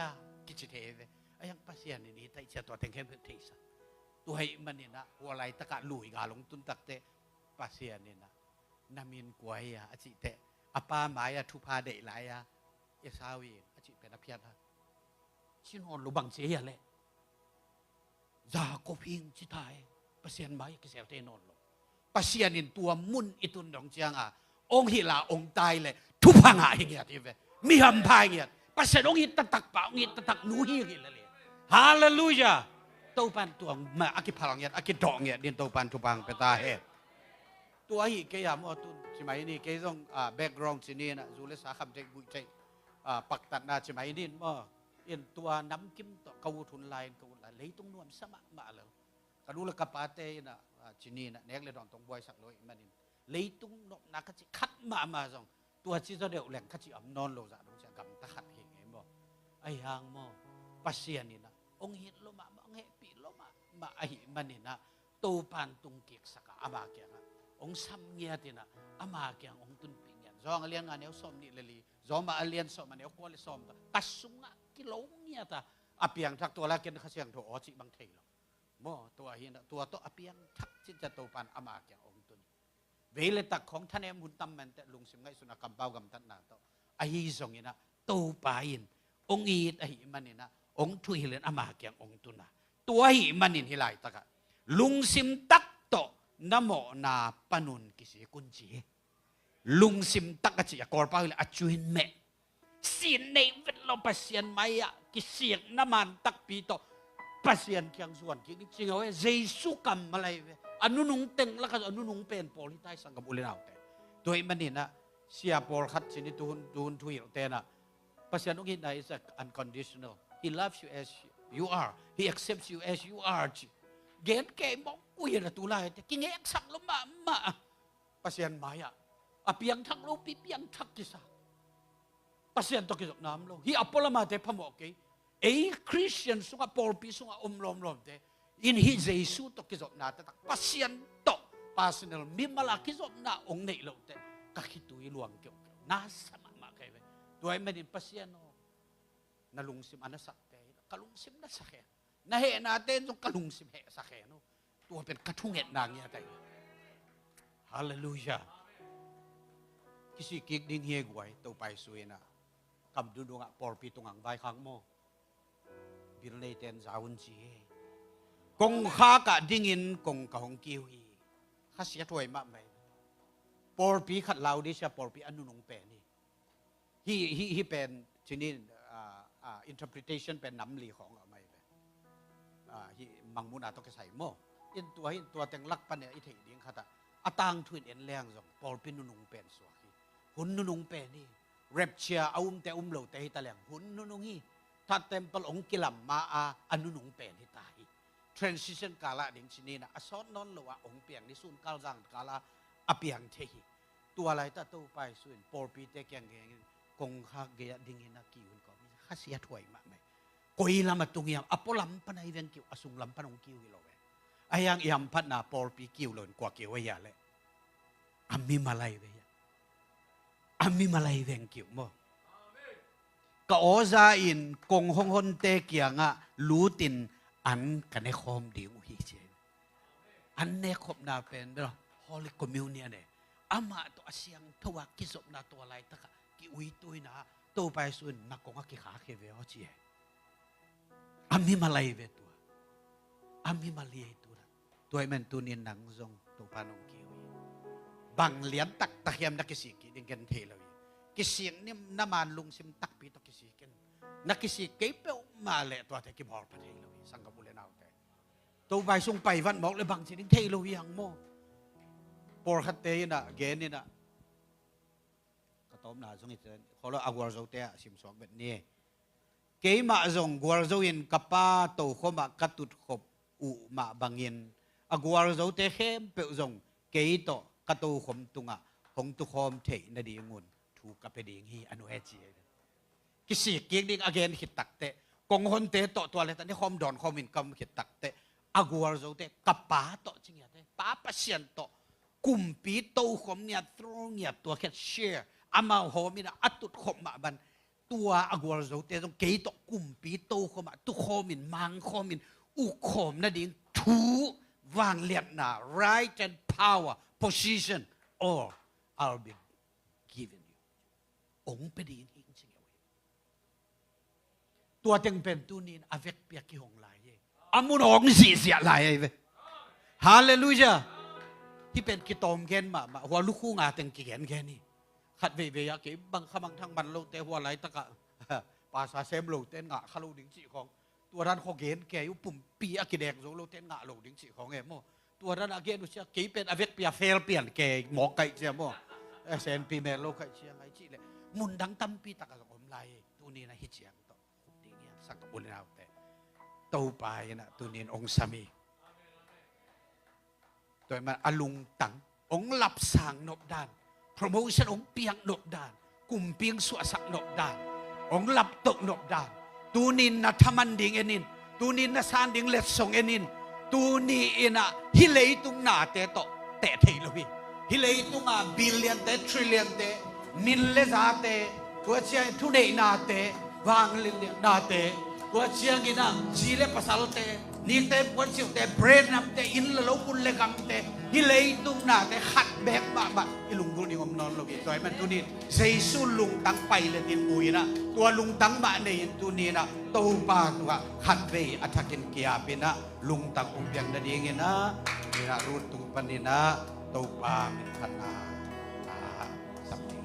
กิจเทเวไอ้ยังปัสยานี่นี่แต่เจ้าตัวเต็งเข้มเทสตัวให้มันนี่นะตัวอะไรตะกลุยกาลงตุนตักเตปัสยานี่นะนามินกวยอาจิเตอปาหมายทุพาเดหลายเอสาวีอาจิเป็นอภิญญาชินอนลูบังเสียเลยจาโกพิงจิตายปัสยานหมายกิเสวเตนอนลงปัสยานินตัวมุนอิตุนดองเจียงองค์ฮิลาองค์ตายเลยทุพังหาอย่างเงี้ยที่เวมีหำพายเงี้ยปั pasal ong itatak pa ong itatak nuhi gilali hallelujah tau pan tuang ma aki phalang yat aki dong yat din tau pan tu bang peta he tua hi ke ya mo tu chimai ni ke jong background chini na zule sa kham jai bui jai pak tat na chimai din mo in tua nam kim to kau thun lain kau la lei tung nuam sama ma lo kadu la kapate na chini na nek le dong tong boy sak loi manin lei tung nok na ka chi khat ma jong tua chi zo deu leng ka chi am non lo za dong cha gam ta khat he nge mo ai hang mo pasien ni na ong hit lo ma ong he pi lo ma ai manina to pan tung kek saka ama kya ong sam ngia tina ama kyang ong tun pinyan zong alian nga neu som ni leli zoma alian som ma neu ko le som ta kasunga kilong ngia ta apiang thak to la ken khasiang tho o chi bang thei lo mo to hin to to apiang thak chi cha to pan ama kyang ong tun vele tak khong than em hun tam man te lung sim ngai suna kam pau gam tan na to ai zong ina to pa in ong i ai manina ong thui len ama kyang ong tuna to hi manin hilai taka lung sim tak to namo na panun kisi kunci lung sim tak achi akor pa le achuin me sin nei vet lo pasien maya kisiak naman tak pito pasien kyang suan ki chingawe jesu kam malai ve anunung teng la ka anunung pen politai sangam ulinau te toy manina sia por khat chini tun thui te na pasien ong na is unconditional he loves you as you are he accepts you as you are gen ke mo uy na tulay te kingek sak lo ma pasien maya apiang thak lo pipiang thak kisa pasien to kisok nam lo hi apola ma te phamo ke ei christian sunga porpi sunga lom te in hi jesu to kisok na te tak pasien to personal mimala kisok na ong nei lo te kakitui luang kyo na sama ma kai ve tuai medin pasien no nalungsim anasak te kalungsim na sakhe na he natin yung kalungsim he sakhe no tuwa pen katunget na niya tayo hallelujah kisi kik ding hiye guay tau pai suy na kam dudu nga porpi tungang bay khang mo birlay ten zaun chi kong kha ka dingin kong kahong kiwi khasya tuway ma may porpi khat lau di siya porpi anunong pen hi pen chinin interpretation pen namli khong amay hi mangmuna to ke sai mo in tua teng lak pan ne i thei ding khata atang thuin en leng jong por pin nunung pen so hi hun nunung pen ni rapture te lo te ta leng hun nunung hi tha temple ong kilam ma anunung pen hi ta hi transition kala ding chini na asot non lo wa ong piang ni sun kal jang kala apiang the hi tua lai ta to pai suin por pi te kyang ge kong kha ge ding ina ki un ko khasia thoi ma mai koi lama tungiam apolam panai ven kiu asung lam panong kiu lo we ayang iam phat na por pi kiu lon kwa kiu ya le ami malai ve ya ami malai ven kiu mo ka oza in kong hong hon te kianga lutin an kane khom ding hi che an ne khop na pen do holy communion ne ama to asyang thowa kisop na to lai ta ki ui tui na to pai sun na kong ki kha khe ve ho chi ami malai ve tu ami malai tu toy men tu nin nang zong to panong ki bang lian tak tahiam na kisi ki ding ken the lo ki siang nim naman lung sim tak pi to kisi ken na kisi ke pe ma le to te ki bor pa the lo sang ka bulen out te to bai sung pai van mok le bang chi ding the lo yang mo por khat te na gen ni na ka tom na zong i chen kholo awar zo te sim som bet ni ke ma zong gwar zo in kapa to khoma katut khop u ma bangin agwar zo te khem pe zong ke to kato khom tunga hong tu khom the na di ngun thu ka pe ding hi anu he chi kisi kik ding again hit tak te kong hon te to toilet ani khom don khom in kam hit tak te agwar zo te kapa to chingya te pa pasien to kumpi to khom nya throng nya to khet share ama homina atut khom ma ban tua agwar zo te jong ke to kumpi to khom tu khomin mang khomin u khom na ding thu wang liat na right and power position or I'll be given you ong pe din hing ching away tua teng pen tu nin avec pia ki hong lai ye amun ong si sia lai ve hallelujah hi pen ki tom gen ma wa lu khu nga teng ki gen gen ni khat ve ve ya ke bang khamang thang ban lo te hua lai ta ka ปาซาเซมโลเตนงะคาโลดิงสิของตัวนั้นเขาเกณฑ์แกอยู่ปุ่มปีอะกิแดกโซโลเตนงะโลดิงสิของเอมตัวนั้นอะเกณฑ์อุเสียกีเป็นอเวกเปียเฟลเปลี่ยนแกหมอไก่เสียมเซนปีเมโลไก่เชียงไงจิเลยมุนดังตั้มปีตะกะอมไลตัวนี้นะฮิเจียงต่อดีเนี่ยสักบุญแล้วแต่โตไปนะตัวนี้องค์สามีตัวมันอลุงตังองค์หลับสางนบดานโปรโมชั่นองค์เปียงนบดานกลุ่มเปียงสวสักนบดานองค์หลับตกนบดานตูนินนะทมันดิงเอนินตูนินนะซานดิงเลสซงเอนินตูนีเอนะฮิเลตุงนาเตโตเตเทโลวิฮิเลตุงาบิลเลียนเตทริลเลียนเตนินเลซาเตตัวเชียทุเนนาเตวางลินนาเตตัวเชียกินะจีเลปัสสัลเตนี่เตปวดเสียวเตเบรนนับเตอินละลบุลเลกัมเตฮิเลตุงนาเตขัดแบกบะอิลุงดูนี่อมนอนโลวิตัวมันตูนี่เซซุลุงตังไปเลตินบุยนะตัวลุงตังบะเนยตูนี่นะโตปาตัวขัดเวอัฐกินเกียปินะลุงตังอุเปียงนาดีเงนะนี่นะรูตุงปนินะโตปามิพันนาสัม